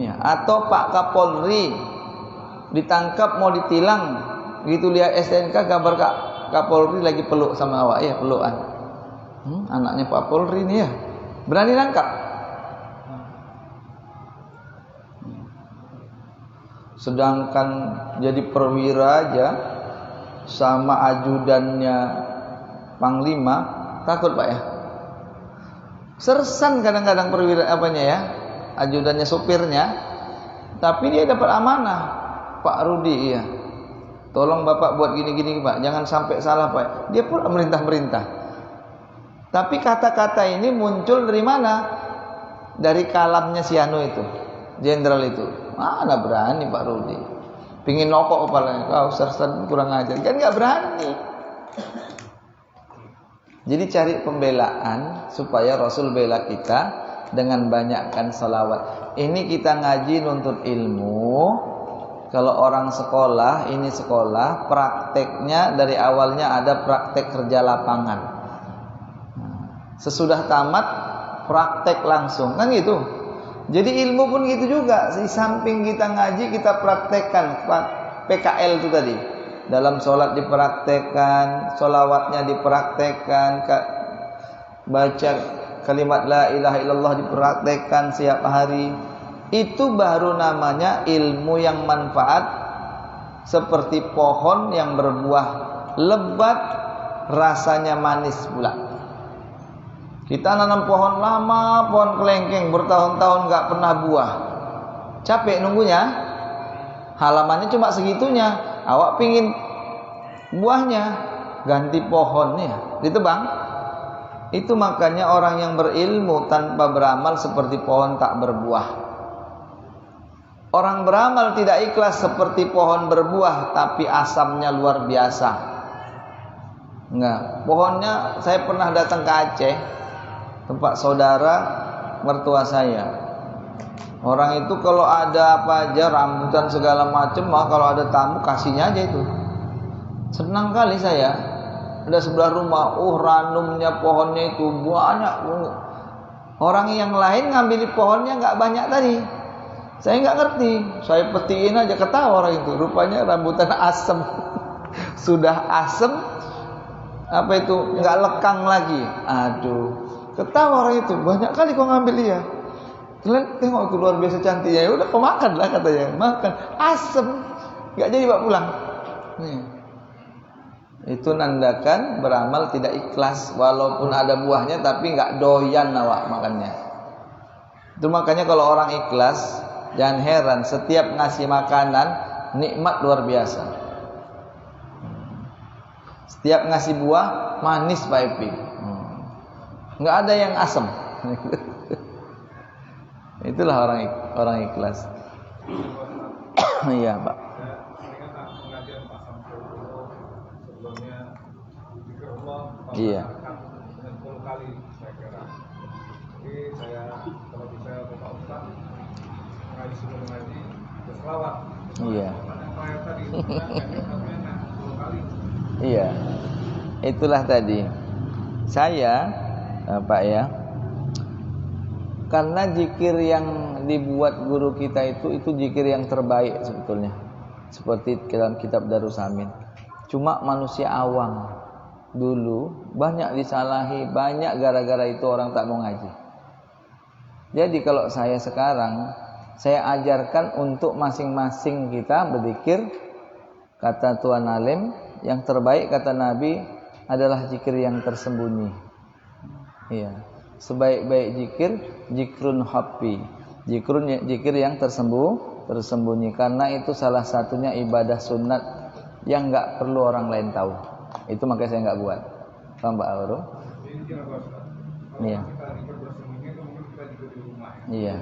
ya, atau Pak Kapolri, ditangkap mau ditilang. Begitu lihat STNK kabar Kapolri lagi peluk sama awak ya, pelukan. Anaknya Pak Polri ini ya, berani nangkap. Sedangkan jadi perwira aja sama ajudannya Panglima takut Pak ya. Sersan kadang-kadang perwira apanya ya, ajudannya sopirnya, tapi dia dapat amanah. Pak Rudi iya, tolong Bapak buat gini-gini Pak, jangan sampai salah Pak. Dia pun merintah-merintah. Tapi kata-kata ini muncul dari mana? Dari kalamnya si Anu itu, jenderal itu. Mana berani Pak Rudi, pingin nokok kepalanya, kau sersan kurang ajar, kan nggak berani. Jadi cari pembelaan supaya Rasul bela kita dengan banyakkan salawat. Ini kita ngaji nuntut ilmu. Kalau orang sekolah, ini sekolah, prakteknya dari awalnya ada praktek kerja lapangan. Sesudah tamat praktek langsung, kan gitu. Jadi ilmu pun gitu juga. Di samping kita ngaji, kita praktekkan PKL itu tadi. Dalam sholat dipraktekkan, sholawatnya dipraktekkan, baca kalimat la ilaha illallah dipraktekkan setiap hari. Itu baru namanya ilmu yang manfaat, seperti pohon yang berbuah lebat, rasanya manis pula. Kita nanam pohon lama, pohon kelengkeng, bertahun-tahun gak pernah buah. Capek nunggunya, halamannya cuma segitunya. Awak pingin buahnya, ganti pohonnya, ditebang. Itu makanya orang yang berilmu tanpa beramal seperti pohon tak berbuah. Orang beramal tidak ikhlas seperti pohon berbuah, tapi asamnya luar biasa. Enggak, pohonnya saya pernah datang ke Aceh, tempat saudara mertua saya. Orang itu kalau ada apa aja, rambutan segala macam, kalau ada tamu kasihnya aja itu. Senang kali saya. Ada sebelah rumah, ranumnya pohonnya itu banyak. Orang yang lain ngambil pohonnya nggak banyak tadi. Saya nggak ngerti. Saya petiin aja, ketawa orang itu. Rupanya rambutan asem. Sudah asem, apa itu, nggak lekang lagi. Aduh, ketawa orang itu. Banyak kali kau ngambil dia. Kalian tengok itu luar biasa cantiknya. Ya udah kau makan lah katanya. Makan. Asem. Nggak jadi bawa pulang. Nih. Itu nandakan beramal tidak ikhlas. Walaupun ada buahnya tapi nggak doyan awak makannya. Itu makanya kalau orang ikhlas, jangan heran setiap ngasih makanan nikmat luar biasa. Setiap ngasih buah manis Pak Epi. Nggak ada yang asam. Itulah orang ikhlas. Iya Pak. Iya. Dengan 10 kali saya kira. Jadi saya kalau bisa Bapak Ustaz mengaji sebelum mengaji berselawat. Iya. Yang tadi katanya 10 kali. Iya. Itulah tadi. Saya Pak ya. Karena zikir yang dibuat guru kita itu zikir yang terbaik sebetulnya. Seperti dalam kitab Darussamin. Cuma manusia awam dulu banyak disalahi, banyak gara-gara itu orang tak mau ngaji. Jadi kalau saya sekarang, saya ajarkan untuk masing-masing kita berzikir. Kata Tuan Alim, yang terbaik kata Nabi adalah zikir yang tersembunyi. Iya. Sebaik-baik zikir, zikrun hafi. Zikir yang tersembunyi. Karena itu salah satunya ibadah sunat yang enggak perlu orang lain tahu. Itu makanya saya enggak buat. Paham Pak Auro? Iya. Iya.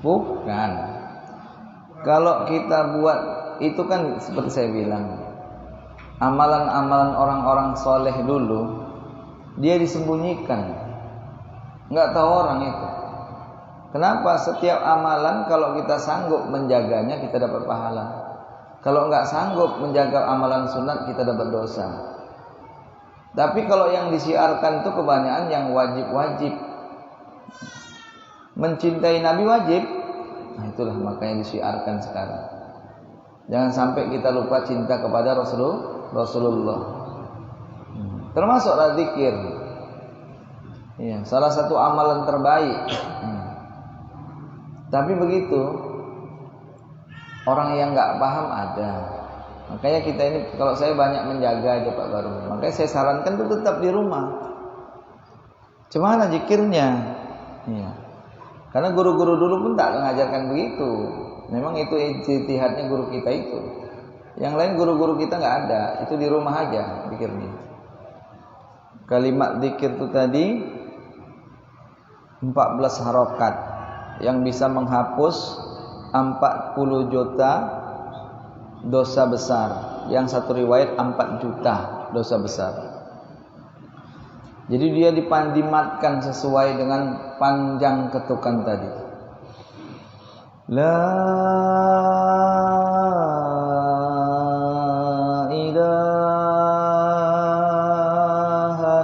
Bukan. Kalau kita buat itu kan seperti saya bilang, amalan-amalan orang-orang soleh dulu dia disembunyikan, nggak tahu orang itu. Kenapa? Setiap amalan kalau kita sanggup menjaganya kita dapat pahala. Kalau nggak sanggup menjaga amalan sunat kita dapat dosa. Tapi kalau yang disiarkan itu kebanyakan yang wajib-wajib. Mencintai Nabi wajib. Nah itulah makanya disiarkan sekarang. Jangan sampai kita lupa cinta kepada Rasulullah. Termasuklah zikir. Iya, salah satu amalan terbaik. Tapi begitu orang yang nggak paham ada. Makanya kita ini kalau saya banyak menjaga aja Pak Baru. Makanya saya sarankan itu tetap di rumah. Cuma zikirnya. Iya. Karena guru-guru dulu pun tak mengajarkan begitu. Memang itu ijtihadnya guru kita itu. Yang lain guru-guru kita nggak ada. Itu di rumah aja zikirnya. Kalimat zikir itu tadi 14 harokat yang bisa menghapus 40 juta dosa besar. Yang satu riwayat 4 juta dosa besar. Jadi dia dipandimatkan sesuai dengan panjang ketukan tadi. La ilaha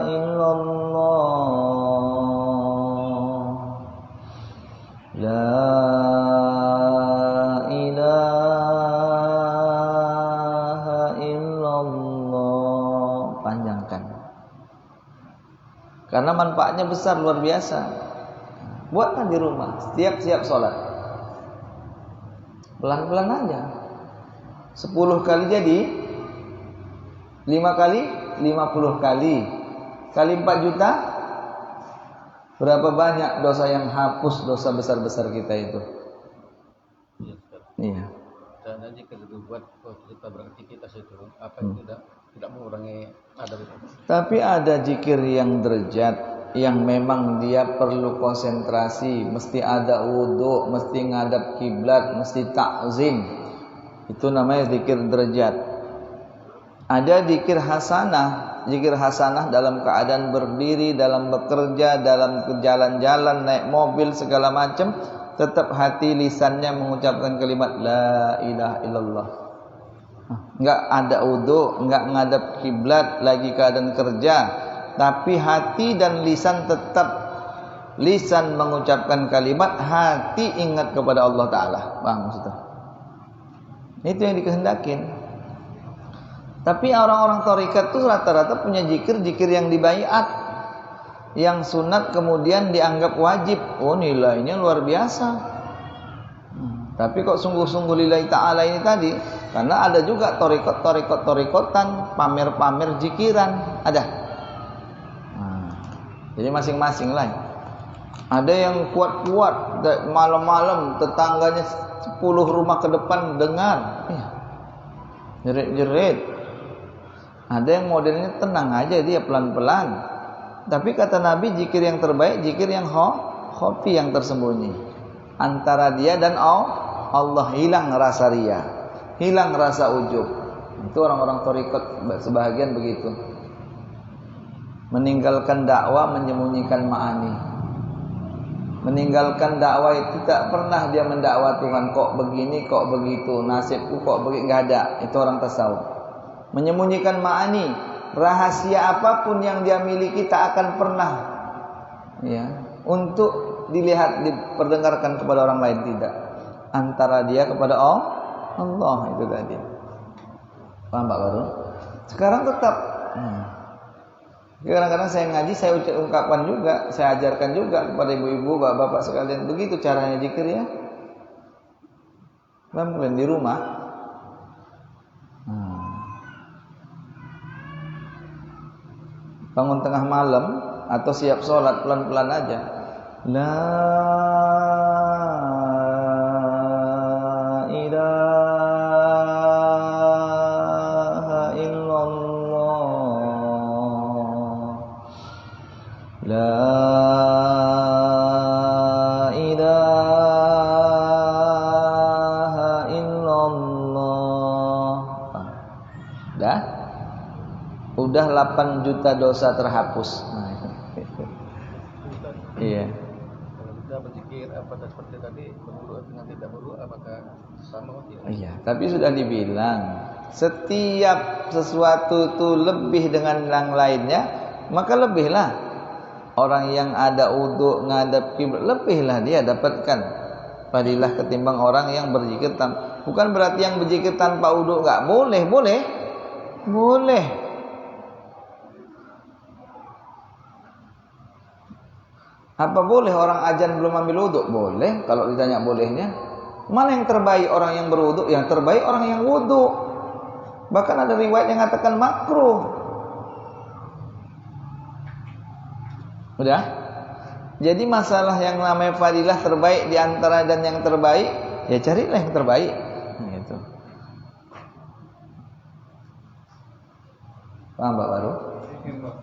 illallah. La ilaha illallah. Panjangkan. Karena manfaatnya besar luar biasa. Buatlah di rumah setiap sholat. Pelan-pelan aja. 10 kali jadi 5 kali 50 kali. Kali 4 juta. Berapa banyak dosa yang hapus, dosa besar-besar kita itu. Iya. Dan jika dibuat kita beraktivitas itu apa itu tidak mengurangi adab itu. Tapi ada zikir yang derajat yang memang dia perlu konsentrasi, mesti ada wudu, mesti ngadap kiblat, mesti takzim. Itu namanya zikir derajat. Ada zikir hasanah dalam keadaan berdiri, dalam bekerja, dalam jalan-jalan, naik mobil segala macam, tetap hati lisannya mengucapkan kalimat la ilaha illallah. Enggak ada wudu, enggak ngadep kiblat, lagi keadaan kerja, tapi hati dan lisan tetap, lisan mengucapkan kalimat, hati ingat kepada Allah Ta'ala. Paham maksudnya? Itu yang dikehendakin. Tapi orang-orang tarekat itu rata-rata punya zikir yang dibaiat, yang sunat kemudian dianggap wajib. Oh, nilainya luar biasa. Tapi kok sungguh-sungguh lillahi ta'ala ini tadi, karena ada juga tarekat-tarekotan, pamer-pamer zikiran, ada. Jadi masing-masing lah. Ada yang kuat-kuat, malam-malam tetangganya 10 rumah ke depan dengar, jerit-jerit. Ada yang modelnya tenang aja, dia pelan-pelan. Tapi kata Nabi, zikir yang terbaik, zikir yang khafi, yang tersembunyi. Antara dia dan Allah, hilang rasa riya, hilang rasa ujub. Itu orang-orang tarekat sebahagian begitu. Meninggalkan dakwah, menyembunyikan ma'ani. Meninggalkan dakwah itu tak pernah dia mendakwah Tuhan, kok begini, kok begitu, nasibku kok begitu, enggak ada. Itu orang tasawuf. Menyembunyikan ma'ani, rahasia apapun yang dia miliki tak akan pernah untuk dilihat, diperdengarkan kepada orang lain, tidak. Antara dia kepada Allah, itu tadi. Paham Pak Baru? Sekarang tetap kadang-kadang saya ngaji, saya ungkapkan juga, saya ajarkan juga kepada ibu-ibu, bapak-bapak sekalian, begitu caranya zikir ya. Pelan-pelan di rumah. Bangun tengah malam atau siap sholat, pelan-pelan aja. La ilaha illallah, la ilaha illallah. Udah 8 juta dosa terhapus. Iya. Kalau kita berzikir apakah seperti tadi berwudu dengan tidak berwudu, apakah sama atau tidak? Iya, tapi sudah dibilang setiap sesuatu itu lebih dengan yang lainnya, maka lebihlah. Orang yang ada wudu ngadep kiblat, lebihlah dia dapatkan fadilah ketimbang orang yang berzikir tanpa. Bukan berarti yang berzikir tanpa wudu enggak boleh, boleh. Apa boleh orang azan belum ambil wudu? Boleh, kalau ditanya bolehnya. Mana yang terbaik orang yang berwudu? Yang terbaik orang yang wudu. Bahkan ada riwayat yang mengatakan makruh. Udah? Jadi masalah yang namanya fadilah terbaik di antara dan yang terbaik, ya carilah yang terbaik. Gitu. Paham Pak Baru?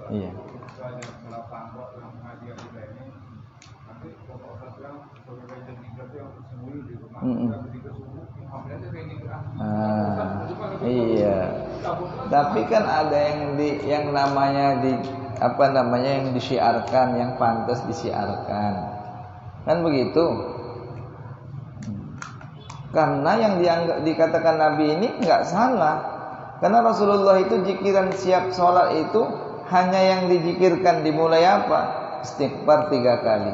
Iya. Iya. Tapi kan ada yang namanya yang disiarkan, yang pantas disiarkan. Kan begitu? Karena yang dikatakan Nabi ini enggak salah. Karena Rasulullah itu zikiran siap sholat itu hanya yang dizikirkan dimulai apa? Istighfar 3 kali.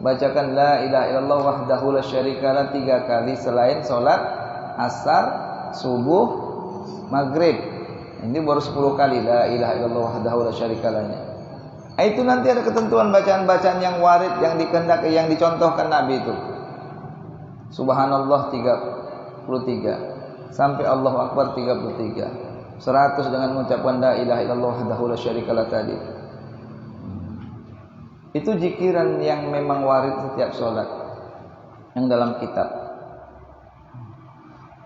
Bacakan la ilaha illallah wahdahu la syarikalah 3 kali selain sholat asar, subuh, maghrib. Ini baru 10 kali la ilaha illallah wahdahu la syarikalahnya. Itu nanti ada ketentuan bacaan-bacaan yang warid, yang dikehendaki, yang dicontohkan Nabi itu. Subhanallah 33 sampai Allahu Akbar 33. 100 dengan mengucapkan la ilaha illallah wahdahu la syarikalah tadi. Itu zikiran yang memang warid setiap sholat, yang dalam kitab.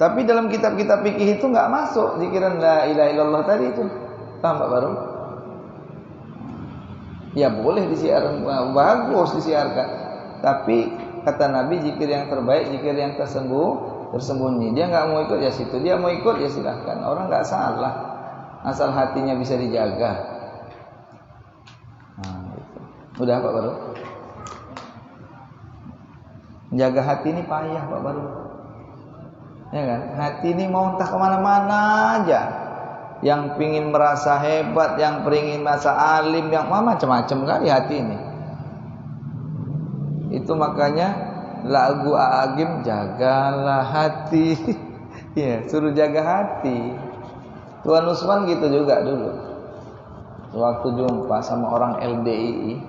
Tapi dalam kitab-kitab fikih itu enggak masuk zikiran la ilaha illallah tadi itu. Paham Pak Baru? Ya boleh disiarkan, bagus disiarkan. Tapi kata Nabi, zikir yang terbaik, zikir yang tersembunyi. Dia enggak mau ikut ya situ, dia mau ikut ya silahkan. Orang enggak salah, asal hatinya bisa dijaga. Udah Pak Baru? Jaga hati ini payah Pak Baru. Ya kan? Hati ini mau entah kemana-mana aja. Yang pingin merasa hebat, yang pingin merasa alim, yang macam-macam kali hati ini. Itu makanya lagu Agim, jagalah hati. Ya, suruh jaga hati. Tuan Usman gitu juga dulu. Waktu jumpa sama orang LDII,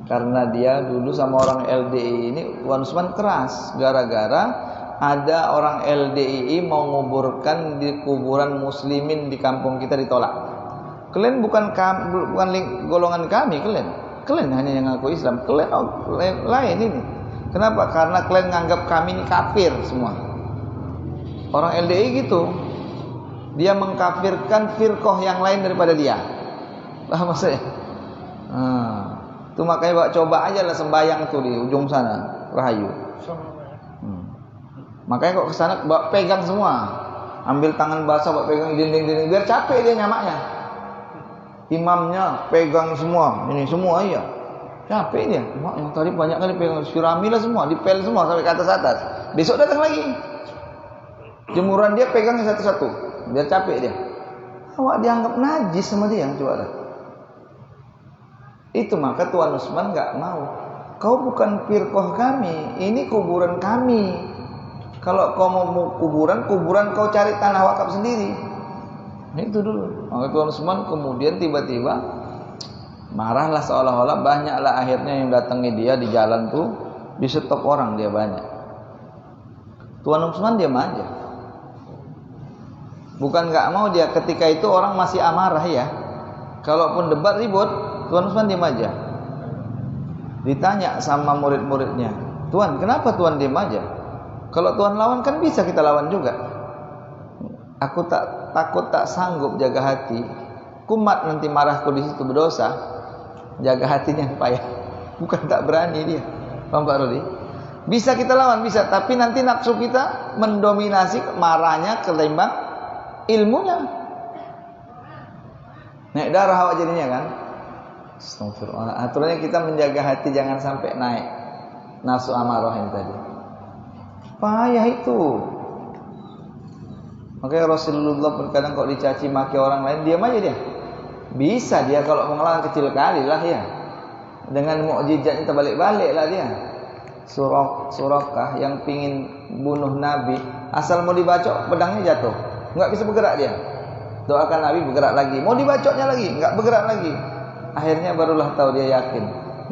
karena dia dulu sama orang LDII ini, Tuan Usman keras gara-gara ada orang LDII mau nguburkan di kuburan muslimin di kampung kita, ditolak. Kalian bukan golongan kami, kalian hanya yang ngaku Islam, kalian lain ini. Kenapa? Karena kalian nganggap kami ini kafir semua. Orang LDII gitu, dia mengkafirkan firqah yang lain daripada dia. Paham maksudnya? Itu makanya coba aja lah sembayang tuh di ujung sana, Rahayu. Makanya kok kesana pegang semua, ambil tangan basah, pegang dinding-dinding, biar capek dia nyamaknya. Imamnya pegang semua, ini semua iya, capek dia. Mak yang tadi banyak kali pegang, siramilah semua, dipel semua sampai ke atas. Besok datang lagi, jemuran dia pegangnya satu-satu, biar capek dia. Awak dianggap najis sama dia, coba dah. Itu maka Tuan Usman nggak mau. Kau bukan firqah kami, ini kuburan kami. Kalau kau mau kuburan kau cari tanah wakaf sendiri. Itu dulu. Maka Tuan Usman kemudian tiba-tiba marahlah, seolah-olah banyaklah akhirnya yang datangi dia di jalan tuh, di stop orang dia banyak. Tuan Usman diam aja. Bukan nggak mau dia, ketika itu orang masih amarah ya. Kalaupun debat ribut, Tuan Usman diam aja. Ditanya sama murid-muridnya, Tuan kenapa Tuan diam aja? Kalau Tuhan lawan kan bisa kita lawan juga. Aku takut tak sanggup jaga hati. Kumat nanti marahku di situ berdosa. Jaga hatinya payah. Bukan tak berani dia. Paham Pak Rudi? Bisa kita lawan, bisa. Tapi nanti nafsu kita mendominasi marahnya ketimbang ilmunya. Naik darah awak jadinya kan. Astagfirullah. Aturannya kita menjaga hati jangan sampai naik nafsu amarah yang tadi. Payah itu. Makanya Rasulullah terkadang kalau dicaci maki orang lain, diam aja dia. Bisa dia kalau mau ngelawan, kecil kali lah ya. Dengan mukjizatnya terbalik-balik lah dia. Surakah yang pingin bunuh Nabi, asal mau dibacok pedangnya jatuh, nggak bisa bergerak dia. Doakan Nabi bergerak lagi, mau dibacoknya lagi, nggak bergerak lagi. Akhirnya barulah tahu dia yakin,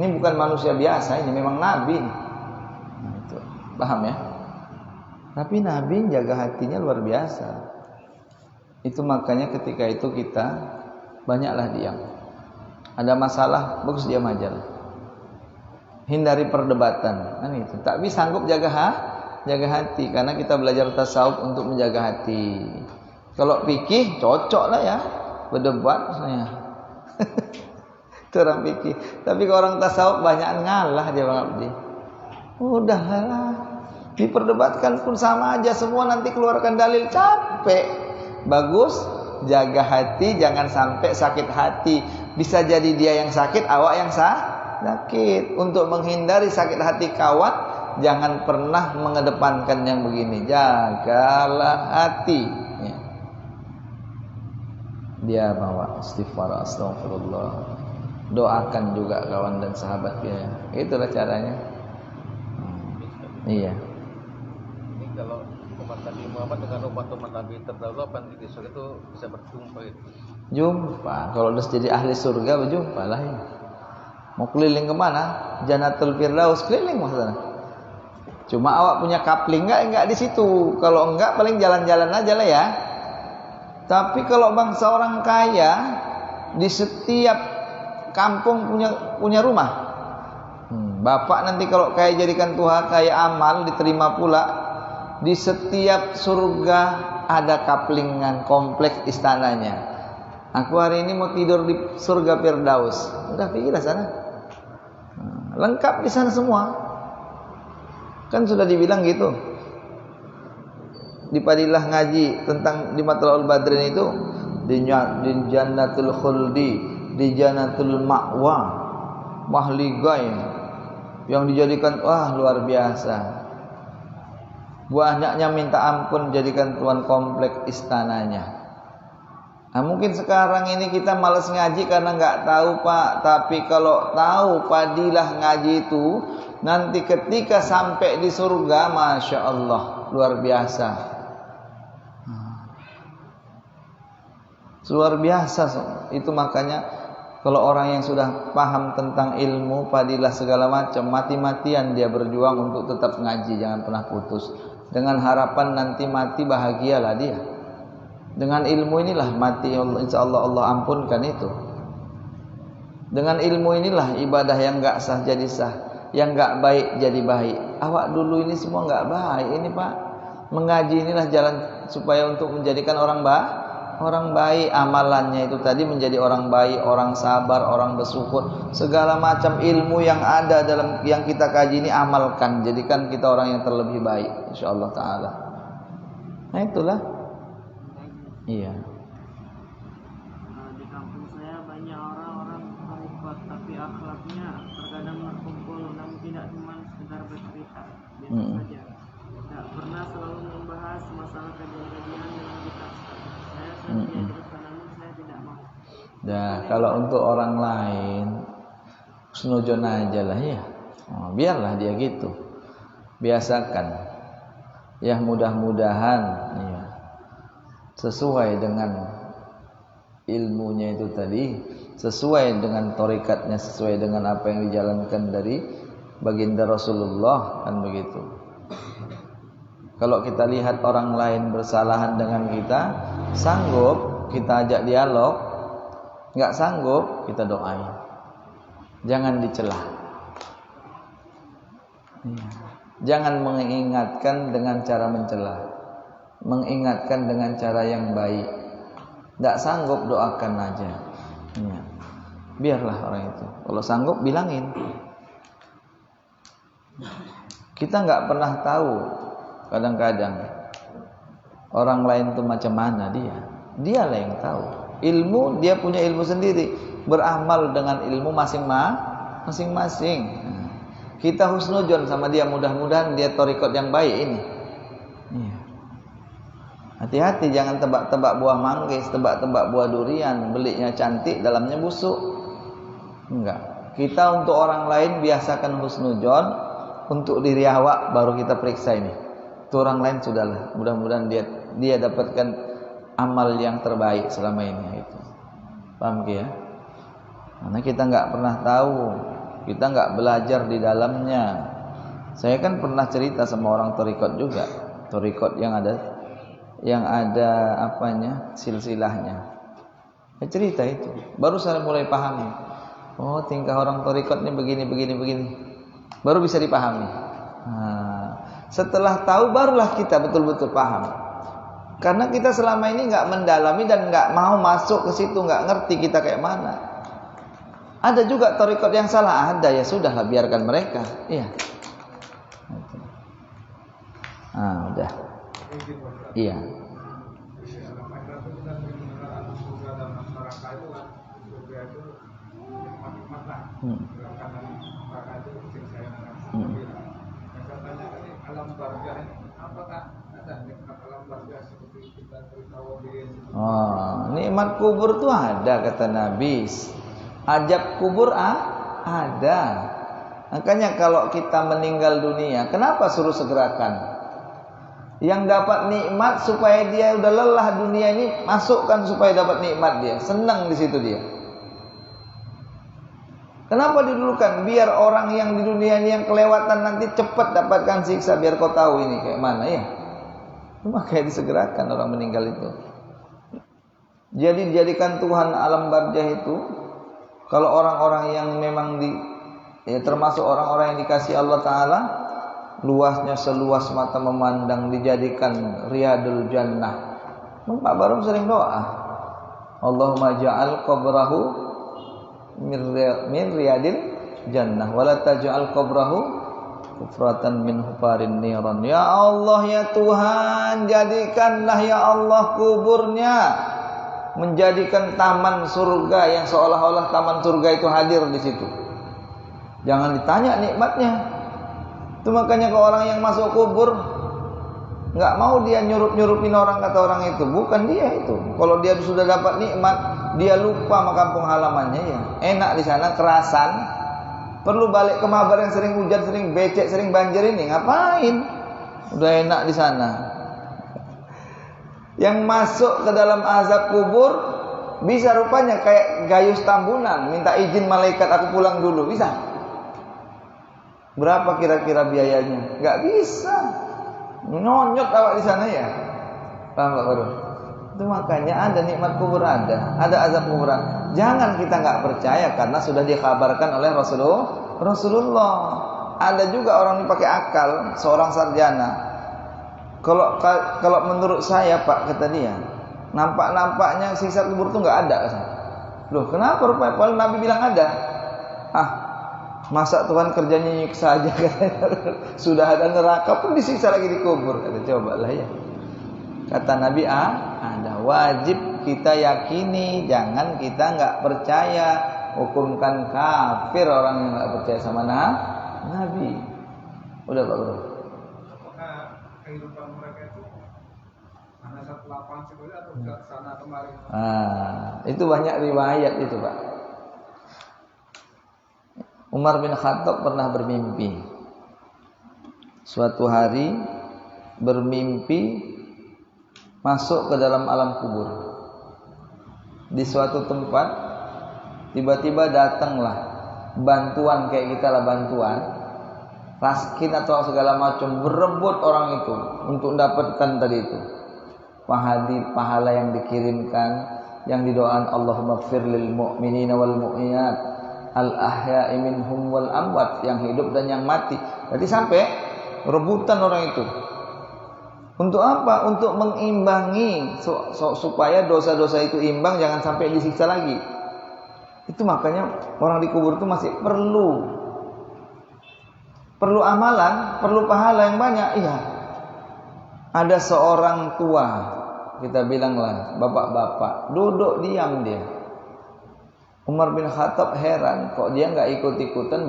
ini bukan manusia biasa, ini memang Nabi. Nah, itu. Paham ya? Tapi Nabi jaga hatinya luar biasa. Itu makanya ketika itu kita banyaklah diam. Ada masalah, bagus diam aja. Hindari perdebatan. Kan itu. Tak bisa sanggup jaga hati karena kita belajar tasawuf untuk menjaga hati. Kalau fikih cocok lah ya berdebat misalnya. Itu orang fikih. Tapi kalau orang tasawuf banyak ngalah dia Bang Abdi. Udahlah. Diperdebatkan pun sama aja, semua nanti keluarkan dalil, capek. Bagus jaga hati, jangan sampai sakit hati. Bisa jadi dia yang sakit, awak yang sakit. Untuk menghindari sakit hati kawan, jangan pernah mengedepankan yang begini. Jagalah hati ya. Dia bawa istighfar, astagfirullah. Doakan juga kawan dan sahabat dia. Itulah caranya. Iya. Kalau umat Nabi Muhammad dengan umat Nabi terdahulu apa yang di surga itu bisa berjumpa itu? Jumpa. Kalau udah jadi ahli surga berjumpa lah ya. Mau keliling kemana? Jannatul Firdaus, keliling maksudnya. Cuma awak punya kapling enggak di situ. Kalau enggak paling jalan-jalan aja lah ya. Tapi kalau bangsa orang kaya di setiap kampung punya rumah. Bapak nanti kalau kaya jadikan Tuhan kaya amal diterima pula. Di setiap surga ada kaplingan kompleks istananya. Aku hari ini mau tidur di surga Firdaus. Udah pergilah sana. Lengkap di sana semua. Kan sudah dibilang gitu. Di Padilah ngaji tentang di Matla'ul Badrin itu di Jannatul Khuldi, di Jannatul Ma'wa, mahligai yang dijadikan luar biasa. Banyaknya minta ampun jadikan tuan komplek istananya. Nah, mungkin sekarang ini kita malas ngaji karena nggak tahu Pak. Tapi kalau tahu fadilah ngaji itu, nanti ketika sampai di surga, Masya Allah, luar biasa. Luar biasa. Itu makanya kalau orang yang sudah paham tentang ilmu, fadilah segala macam, mati-matian dia berjuang untuk tetap ngaji, jangan pernah putus. Dengan harapan nanti mati bahagialah dia. Dengan ilmu inilah mati insyaallah Allah ampunkan itu. Dengan ilmu inilah ibadah yang enggak sah jadi sah, yang enggak baik jadi baik. Awak dulu ini semua enggak baik ini Pak. Mengaji inilah jalan supaya untuk menjadikan orang baik. Amalannya itu tadi menjadi orang baik, orang sabar, orang bersyukur. Segala macam ilmu yang ada dalam yang kita kaji ini amalkan, jadikan kita orang yang terlebih baik insyaallah taala. Nah itulah. Iya. Di kampung saya banyak orang-orang tarekat tapi akhlaknya terkadang berkumpul namun tidak cuma sekedar bercerita biasa saja. Tidak pernah selalu membahas masalah kejadian yang kita. Saya teruskan namun saya tidak mau. Nah, kalau untuk orang lain husnudzon aja lah ya. Oh, biarlah dia gitu. Biasakan. Ya mudah-mudahan ya. Sesuai dengan ilmunya itu tadi, sesuai dengan torikatnya, sesuai dengan apa yang dijalankan dari baginda Rasulullah, kan begitu. Kalau kita lihat orang lain bersalahan dengan kita, sanggup kita ajak dialog, nggak sanggup kita doain, jangan dicela, jangan mengingatkan dengan cara mencela. Mengingatkan dengan cara yang baik. Tidak sanggup doakan aja ya. Biarlah orang itu. Kalau sanggup bilangin. Kita nggak pernah tahu kadang-kadang orang lain itu macam mana dialah yang tahu. Ilmu dia punya ilmu sendiri, beramal dengan ilmu masing-masing. Kita husnudzon sama dia, mudah-mudahan dia thariqat yang baik ini. Hati-hati jangan tebak-tebak buah manggis, tebak-tebak buah durian, belinya cantik, dalamnya busuk. Enggak. Kita untuk orang lain biasakan husnudzon, untuk diri awak baru kita periksa ini. Itu orang lain sudahlah. Mudah-mudahan dia dapatkan amal yang terbaik selama ini itu. Paham ya? Karena kita enggak pernah tahu, kita enggak belajar di dalamnya. Saya kan pernah cerita sama orang thariqat juga, thariqat yang ada apanya silsilahnya. Saya cerita itu, baru saya mulai pahami. Oh, tingkah orang thariqat ini begini. Baru bisa dipahami. Setelah tahu barulah kita betul-betul paham. Karena kita selama ini enggak mendalami dan enggak mau masuk ke situ, enggak ngerti kita kayak mana. Ada juga thariqat yang salah, ada, ya sudahlah biarkan mereka. Iya. Udah. Iya. Nikmat kubur itu ada kata Nabi. Ajab kubur ada. Makanya kalau kita meninggal dunia, kenapa suruh segerakan? Yang dapat nikmat supaya dia udah lelah dunia ini, masukkan supaya dapat nikmat dia, senang di situ dia. Kenapa didulukan? Biar orang yang di dunia ini yang kelewatan nanti cepat dapatkan siksa, biar kau tahu ini kayak mana ya. Makanya disegerakan orang meninggal itu. Jadi dijadikan Tuhan alam barzah itu, kalau orang-orang yang memang termasuk orang-orang yang dikasih Allah Ta'ala, luasnya seluas mata memandang, dijadikan riyadul jannah. Pak Barum sering doa, Allahumma ja'al qabrahu min riyadil jannah wala taj'al qabrahu kufratan min hufarin niran. Ya Allah ya Tuhan, jadikanlah ya Allah kuburnya menjadikan taman surga yang seolah-olah taman surga itu hadir di situ. Jangan ditanya nikmatnya. Itu makanya kalau orang yang masuk kubur Nggak mau dia nyurup-nyurupin orang, kata orang itu. Bukan dia itu. Kalau dia sudah dapat nikmat, dia lupa sama kampung halamannya ya. Enak di sana, kerasan. Perlu balik ke Mabar yang sering hujan, sering becek, sering banjir ini. Ngapain? Udah enak di sana. Yang masuk ke dalam azab kubur bisa rupanya kayak Gayus Tambunan, minta izin malaikat, aku pulang dulu. Bisa? Berapa kira-kira biayanya? Nggak bisa. Nyonyot awak di sana ya. Paham Pak Baru? Itu makanya ada nikmat kubur, ada azab kubur. Jangan kita nggak percaya karena sudah dikabarkan oleh Rasulullah. Ada juga orang yang pakai akal, seorang sarjana. Kalau menurut saya Pak, kata dia, nampaknya siksa kubur itu nggak ada. Loh, kenapa rupanya? Padahal Nabi bilang ada. Masa Tuhan kerjanya nyiksa aja, sudah ada neraka pun disiksa lagi di kubur. Kata, cobalah ya. Kata Nabi, ada, wajib kita yakini, jangan kita nggak percaya, hukumkan kafir orang yang nggak percaya sama Nabi. Udah Pak Bro. Apakah kehidupan mereka itu hanya satu lapangan sebenarnya atau bisa sana kemari? Itu banyak riwayat itu Pak. Umar bin Khattab pernah bermimpi. Suatu hari bermimpi masuk ke dalam alam kubur. Di suatu tempat tiba-tiba datanglah bantuan, kayak kita lah bantuan, raskin atau segala macam, berebut orang itu untuk mendapatkan tadi itu pahala yang dikirimkan, yang didoakan Allahumma ighfir lil mu'minina wal mu'minat al-ahya'i minhum wal amwat, yang hidup dan yang mati. Jadi sampai rebutan orang itu. Untuk apa? Untuk mengimbangi supaya dosa-dosa itu imbang, jangan sampai disiksa lagi. Itu makanya orang di kubur itu masih perlu amalan, perlu pahala yang banyak. Iya. Ada seorang tua, kita bilanglah bapak-bapak, duduk diam dia. Umar bin Khattab heran, kok dia nggak ikut-ikutan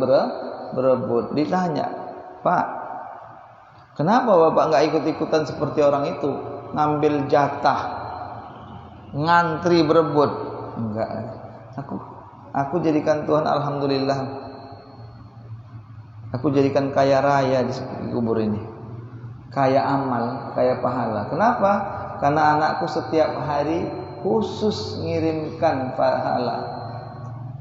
berebut. Ditanya, Pak, kenapa bapak nggak ikut-ikutan seperti orang itu, ngambil jatah, ngantri berebut? Enggak, aku jadikan Tuhan, alhamdulillah, aku jadikan kaya raya di kubur ini, kaya amal, kaya pahala. Kenapa? Karena anakku setiap hari khusus ngirimkan pahala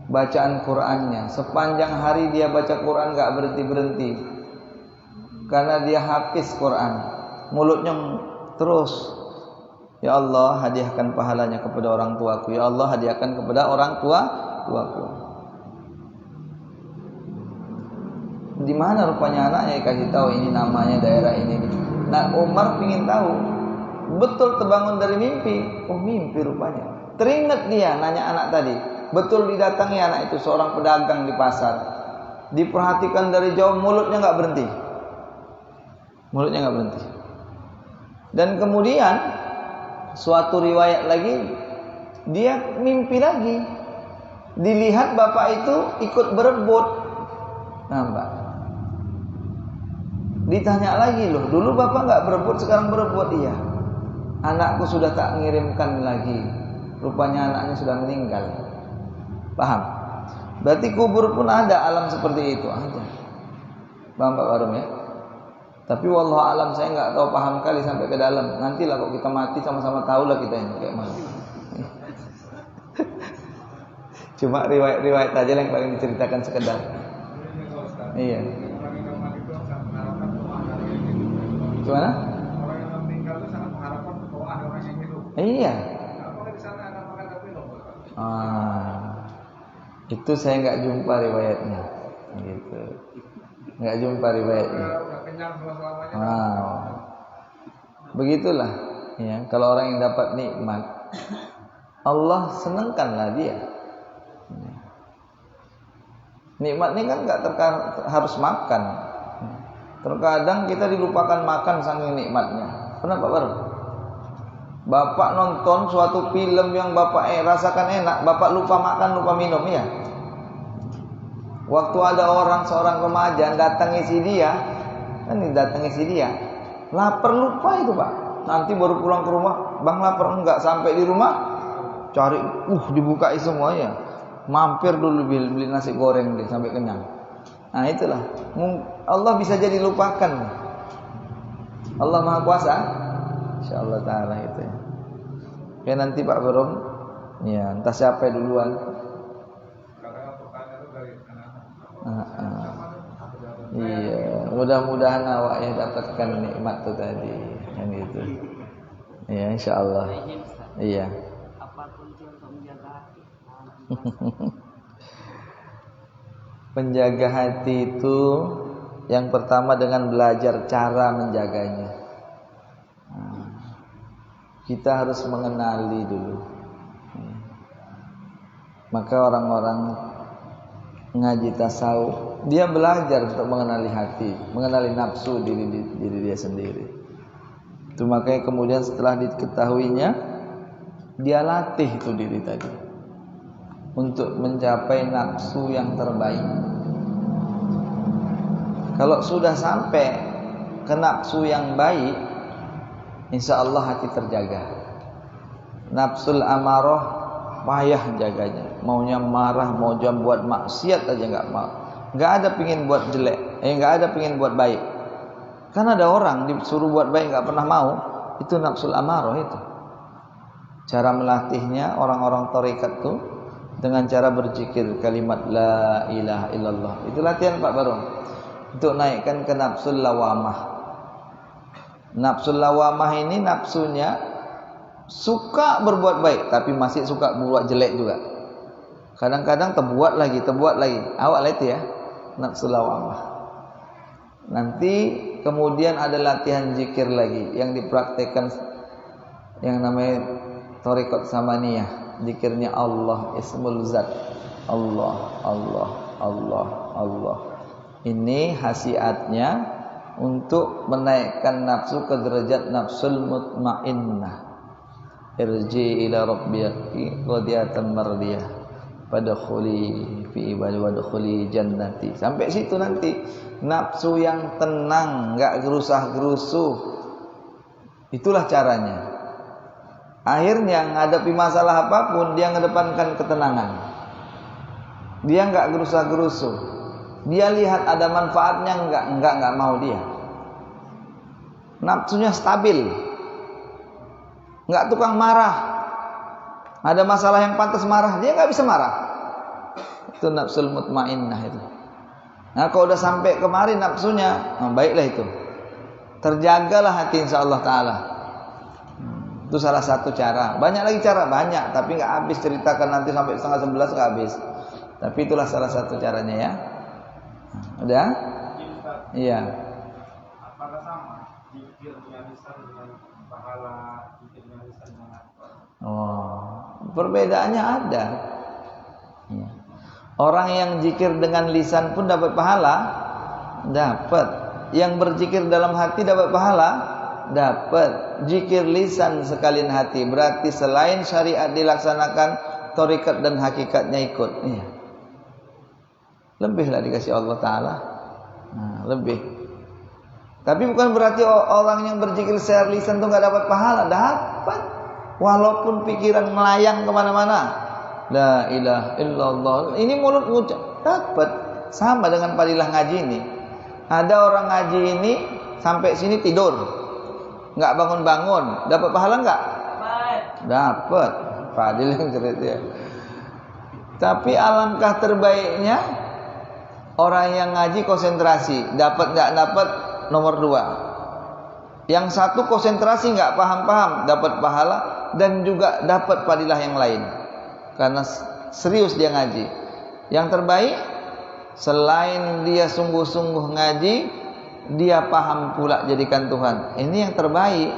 bacaan Qur'annya. Sepanjang hari dia baca Qur'an, gak berhenti-berhenti, karena dia hafiz Qur'an. Mulutnya terus, ya Allah hadiahkan pahalanya kepada orang tuaku, ya Allah hadiahkan kepada orang tuaku. Di mana rupanya anaknya kasih tahu ini namanya daerah ini. Nah, Umar ingin tahu, betul terbangun dari mimpi. Oh, mimpi rupanya. Teringat dia nanya anak tadi. Betul didatangi anak itu, seorang pedagang di pasar. Diperhatikan dari jauh, mulutnya nggak berhenti. Dan kemudian suatu riwayat lagi, dia mimpi lagi. Dilihat bapak itu ikut berebut. Nampak? Ditanya lagi, loh, dulu bapak nggak berebut, sekarang berebut. Iya. Anakku sudah tak mengirimkan lagi. Rupanya anaknya sudah meninggal. Paham? Berarti kubur pun ada alam seperti itu, ada. Paham Pak Barum ya? Tapi wallahu alam, saya nggak tahu paham kali sampai ke dalam. Nantilah kok kita mati sama-sama tahu lah kita ini kayak mana. Cuma riwayat-riwayat aja yang paling diceritakan sekedar. Iya. Gimana? Orang yang meninggal itu sangat mengharapkan bahwa ada orang yang hidup. Iya. Apakah di sana ada makan tapi loh? Itu saya nggak jumpa riwayatnya, gitu. Nggak jumpa riwayatnya. Udah kenyang selamanya. Begitulah. Ya, kalau orang yang dapat nikmat, Allah senangkanlah dia. Nikmat ini kan nggak harus makan. Terkadang kita dilupakan makan saking nikmatnya. Kenapa baru? Bapak nonton suatu film yang bapak rasakan enak, bapak lupa makan, lupa minum, ya. Waktu ada seorang remaja datang isi dia, Lapar lupa itu Pak. Nanti baru pulang ke rumah, Bang lapar enggak, sampai di rumah cari dibukai semuanya. Mampir dulu beli nasi goreng deh sampai kenyang. Nah itulah, Allah bisa jadi lupakan. Allah Maha Kuasa. Insyaallah taala itu ya. Oke nanti Pak Barom, ya entah siapa duluan. Iya, mudah-mudahan awak ya dapatkan nikmat itu tadi, yang itu. Ya insyaallah. Iya. Apa kunci untuk menjaga hati? Penjaga hati itu yang pertama dengan belajar cara menjaganya. Kita harus mengenali dulu. Maka orang-orang ngaji tasawuf, dia belajar untuk mengenali hati, mengenali nafsu diri dia sendiri. Itu makanya kemudian setelah diketahuinya, dia latih itu diri tadi untuk mencapai nafsu yang terbaik. Kalau sudah sampai ke nafsu yang baik, insya Allah hati terjaga. Nafsul amarah payah jaganya, maunya marah, mau jam buat maksiat aja nggak mau, nggak ada pingin buat jelek, nggak ada pingin buat baik. Kan ada orang disuruh buat baik nggak pernah mau, itu nafsul amarah itu. Cara melatihnya orang-orang tarekat tuh dengan cara berzikir kalimat la ilaha illallah. Itu latihan Pak Barom untuk naikkan ke nafsul lawamah. Nafsul lawamah ini nafsunya suka berbuat baik tapi masih suka berbuat jelek juga. Kadang-kadang terbuat lagi. Awak lihat ya, nafsul lawamah. Nanti kemudian ada latihan zikir lagi yang dipraktekkan yang namanya thariqat samaniyah. Zikirnya Allah, ismul zat. Allah, Allah, Allah, Allah. Ini khasiatnya untuk menaikkan nafsu ke derajat nafsul mutmainnah. Irji ila rabbiki radiyatan mardiyah, fadkhuli fi ibadi wadkhuli jannati. Sampai situ nanti nafsu yang tenang, enggak gerusah-gerusuh. Itulah caranya. Akhirnya menghadapi masalah apapun dia mengedepankan ketenangan. Dia enggak gerusah-gerusuh. Dia lihat ada manfaatnya enggak mau dia. Nafsunya stabil. Enggak tukang marah. Ada masalah yang pantas marah, dia enggak bisa marah. Itu nafsul mutmainnah itu. Nah, kalau udah sampai kemari nafsunya, baiklah itu. Terjagalah hati insyaallah taala. Itu salah satu cara. Banyak lagi cara, banyak, tapi enggak habis ceritakan, nanti sampai 10:30 enggak habis. Tapi itulah salah satu caranya ya. Udah? Iya. Apakah sama zikir dengan lisan dengan pahala zikir dengan lisan dengan apa? Perbedaannya ada. Ya. Orang yang zikir dengan lisan pun dapat pahala, dapat. Yang berzikir dalam hati dapat pahala, dapat. Zikir lisan sekalian hati, berarti selain syariat dilaksanakan, thariqat dan hakikatnya ikut. Iya. Lebihlah dikasih Allah Ta'ala. Nah, lebih. Tapi bukan berarti orang yang berzikir secara lisan itu gak dapat pahala. Dapat. Walaupun pikiran melayang kemana-mana. La ilaha illallah. Ini mulut ngucap. Dapat. Sama dengan fadilah ngaji ini. Ada orang ngaji ini sampai sini tidur. Gak bangun-bangun. Dapat pahala gak? Dapat. Fadilah yang cerita. Tapi alangkah terbaiknya orang yang ngaji konsentrasi, dapat enggak dapat nomor 2. Yang satu konsentrasi enggak paham-paham, dapat pahala dan juga dapat fadilah yang lain. Karena serius dia ngaji. Yang terbaik selain dia sungguh-sungguh ngaji, dia paham pula jadikan Tuhan. Ini yang terbaik.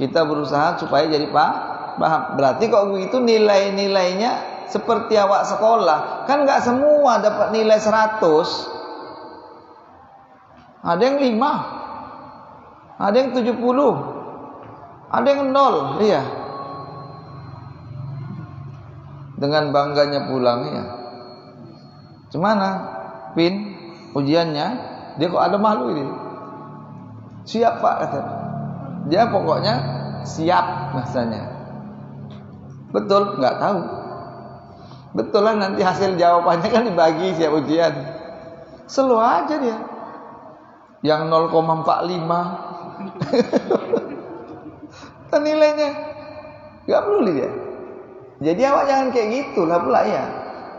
Kita berusaha supaya jadi paham. Berarti kalau begitu nilai-nilainya seperti awak sekolah, kan enggak semua dapat nilai 100. Ada yang 5, ada yang 70, ada yang 0, iya. Dengan bangganya pulang ya. Gimana? Pin ujiannya, dia kok ada malu ini. Siap Pak kata. Dia pokoknya siap bahasanya. Betul? Nggak tahu. Betul lah nanti hasil jawabannya kan dibagi siap ujian. Slow aja dia. Yang 0,45 kan nilainya nggak peduli dia. Jadi awak jangan kayak gitulah pula ya.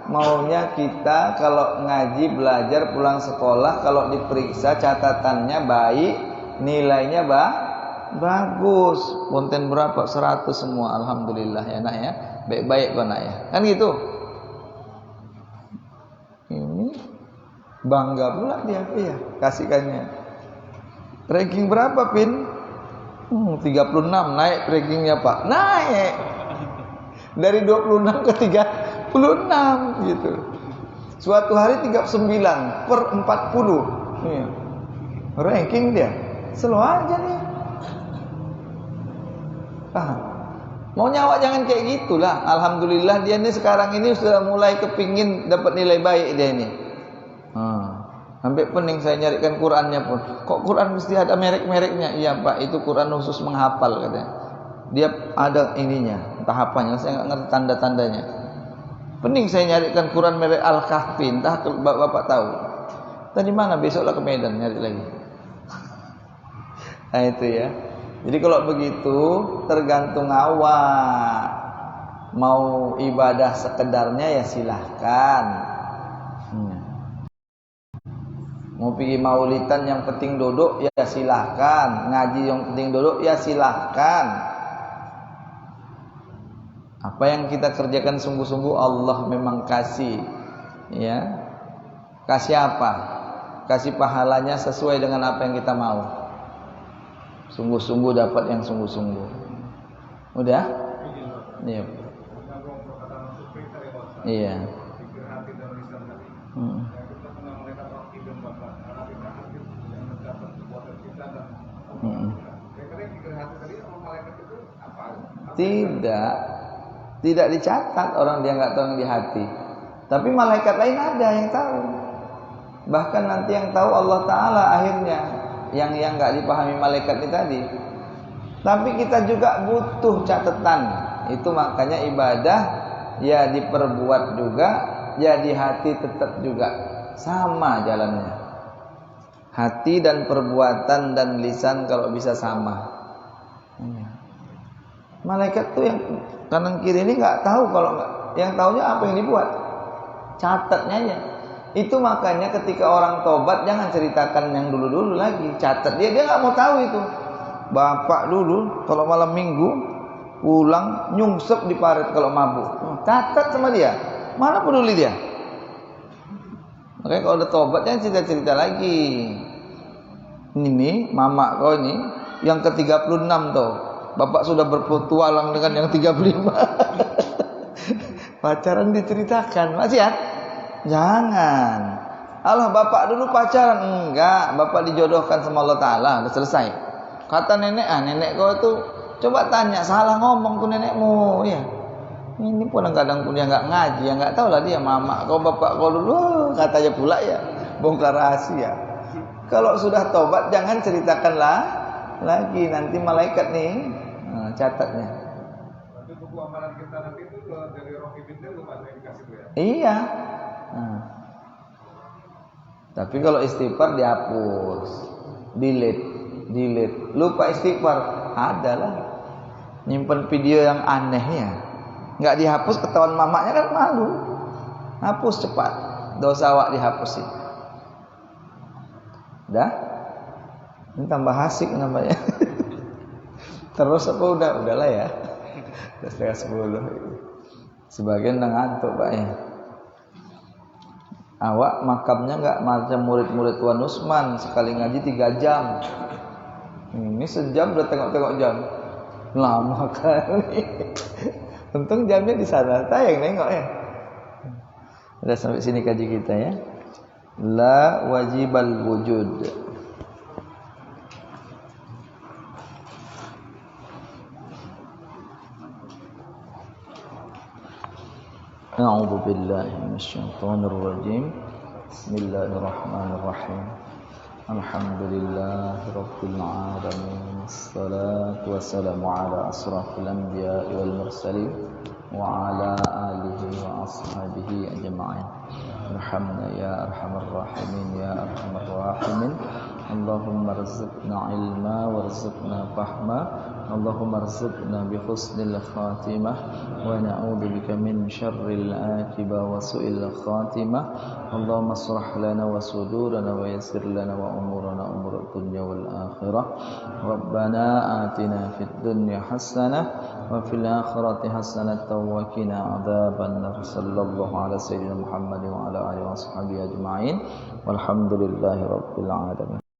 Maunya kita kalau ngaji belajar pulang sekolah kalau diperiksa catatannya baik, nilainya bagus. Konten berapa? 100 semua. Alhamdulillah ya nak ya. Baik-baik kok nak ya. Kan gitu. Ini bangga pula dia ya kasihkannya. Ranking berapa Pin? 36 naik rankingnya Pak. Naik. Dari 26 ke 36 gitu. Suatu hari 39 per 40. Iya. Ranking dia. Slow aja nih. Paham? Maunya awak jangan kayak gitulah. Alhamdulillah dia ini sekarang ini sudah mulai kepingin dapat nilai baik dia ini. Sampai pening saya nyarikan Qurannya pun. Kok Quran mesti ada merek-mereknya? Iya Pak, itu Quran khusus menghafal katanya. Dia ada ininya, tahapannya. Saya nggak ngerti tanda-tandanya. Pening saya nyarikan Quran merek Al-Kahfi. Entah Bapak tahu. Tadi mana? Besoklah ke Medan nyari lagi. Nah itu ya. Jadi kalau begitu tergantung awak. Mau ibadah sekedarnya ya silahkan. Mau pergi maulidan yang penting duduk ya silahkan. Ngaji yang penting duduk ya silahkan. Apa yang kita kerjakan sungguh-sungguh Allah memang kasih. Ya. Kasih apa? Kasih pahalanya sesuai dengan apa yang kita mau. Sungguh-sungguh dapat yang sungguh-sungguh. Udah? Iya. Iya. Tidak dicatat orang dia nggak tahu yang di hati. Tapi malaikat lain ada yang tahu. Bahkan nanti yang tahu Allah Ta'ala akhirnya. Yang nggak dipahami malaikat ini tadi. Tapi kita juga butuh catatan. Itu makanya ibadah ya diperbuat juga, ya di hati tetap juga sama jalannya. Hati dan perbuatan dan lisan kalau bisa sama. Malaikat tuh yang kanan kiri ini nggak tahu kalau nggak, yang taunya apa yang dibuat, catatnya aja. Itu makanya ketika orang tobat jangan ceritakan yang dulu-dulu lagi, catat dia nggak mau tahu itu. Bapak dulu kalau malam minggu pulang nyungsep di parit kalau mabuk, catat sama dia, mana peduli dia. Makanya kalau udah tobat jangan cerita-cerita lagi. Ini mama kau ini yang ke-36 tuh. Bapak sudah berpetualang dengan yang 35. Pacaran diceritakan, masih ya? Jangan. Allah bapak dulu pacaran, enggak. Bapak dijodohkan sama Allah Ta'ala, udah selesai. Kata nenek, nenek kau itu coba tanya, salah ngomong tuh nenekmu, ya. Ini pun kadang pun dia nggak ngaji, ya nggak tahu lah dia mama kau bapak kau dulu, katanya pula ya, bongkar rahasia. Kalau sudah tobat jangan ceritakanlah lagi, nanti malaikat nih catatnya. Tapi buku amalan kita nanti itu dari Rocky Binti belum ada yang dikasih ya? Iya. Tapi kalau istighfar dihapus, delete. Lupa istighfar, adalah nyimpen video yang anehnya. Nggak dihapus ketahuan mamanya kan malu. Hapus cepat, dosa awak dihapusin. Dah? Ini tambah asik namanya. Terus apa udahlah ya. Udah 9:30. Sebagian udah ngantuk Pak ya. Awak makamnya nggak macam murid-murid Tuan Usman, sekali ngaji 3 jam. Ini sejam udah tengok-tengok jam. Lama kali. Untung jamnya di sana, tayang nengok ya. Udah sampai sini kaji kita ya. La wajibal wujud. A'udzu billahi minasyaitonir rajim. Bismillahirrahmanirrahim. Alhamdulillahi Rabbil Alamin. Assalatu wassalamu ala asrafil anbiya'i wal mursalin wa ala alihi wa ashabihi ajma'in. Irhamna ya arhamar rahimin ya arhamar rahimin. Allahumma rizqna ilma warzuqna fahma. Allahumma rizqna bi husnil khatimah wa na'udzu bika min syarril akibah wa su'il khatimah. Allahumma shrah lana wa sudurana wa yassir lana wa umurana umur dunya wal akhirah. Rabbana atina fid dunya hasanah wa fil akhirati hasanah wa qina adzaban nar. Sallallahu ala sayyidina Muhammad wa ala alihi wa sahbihi ajma'in. Walhamdulillahi rabbil alamin.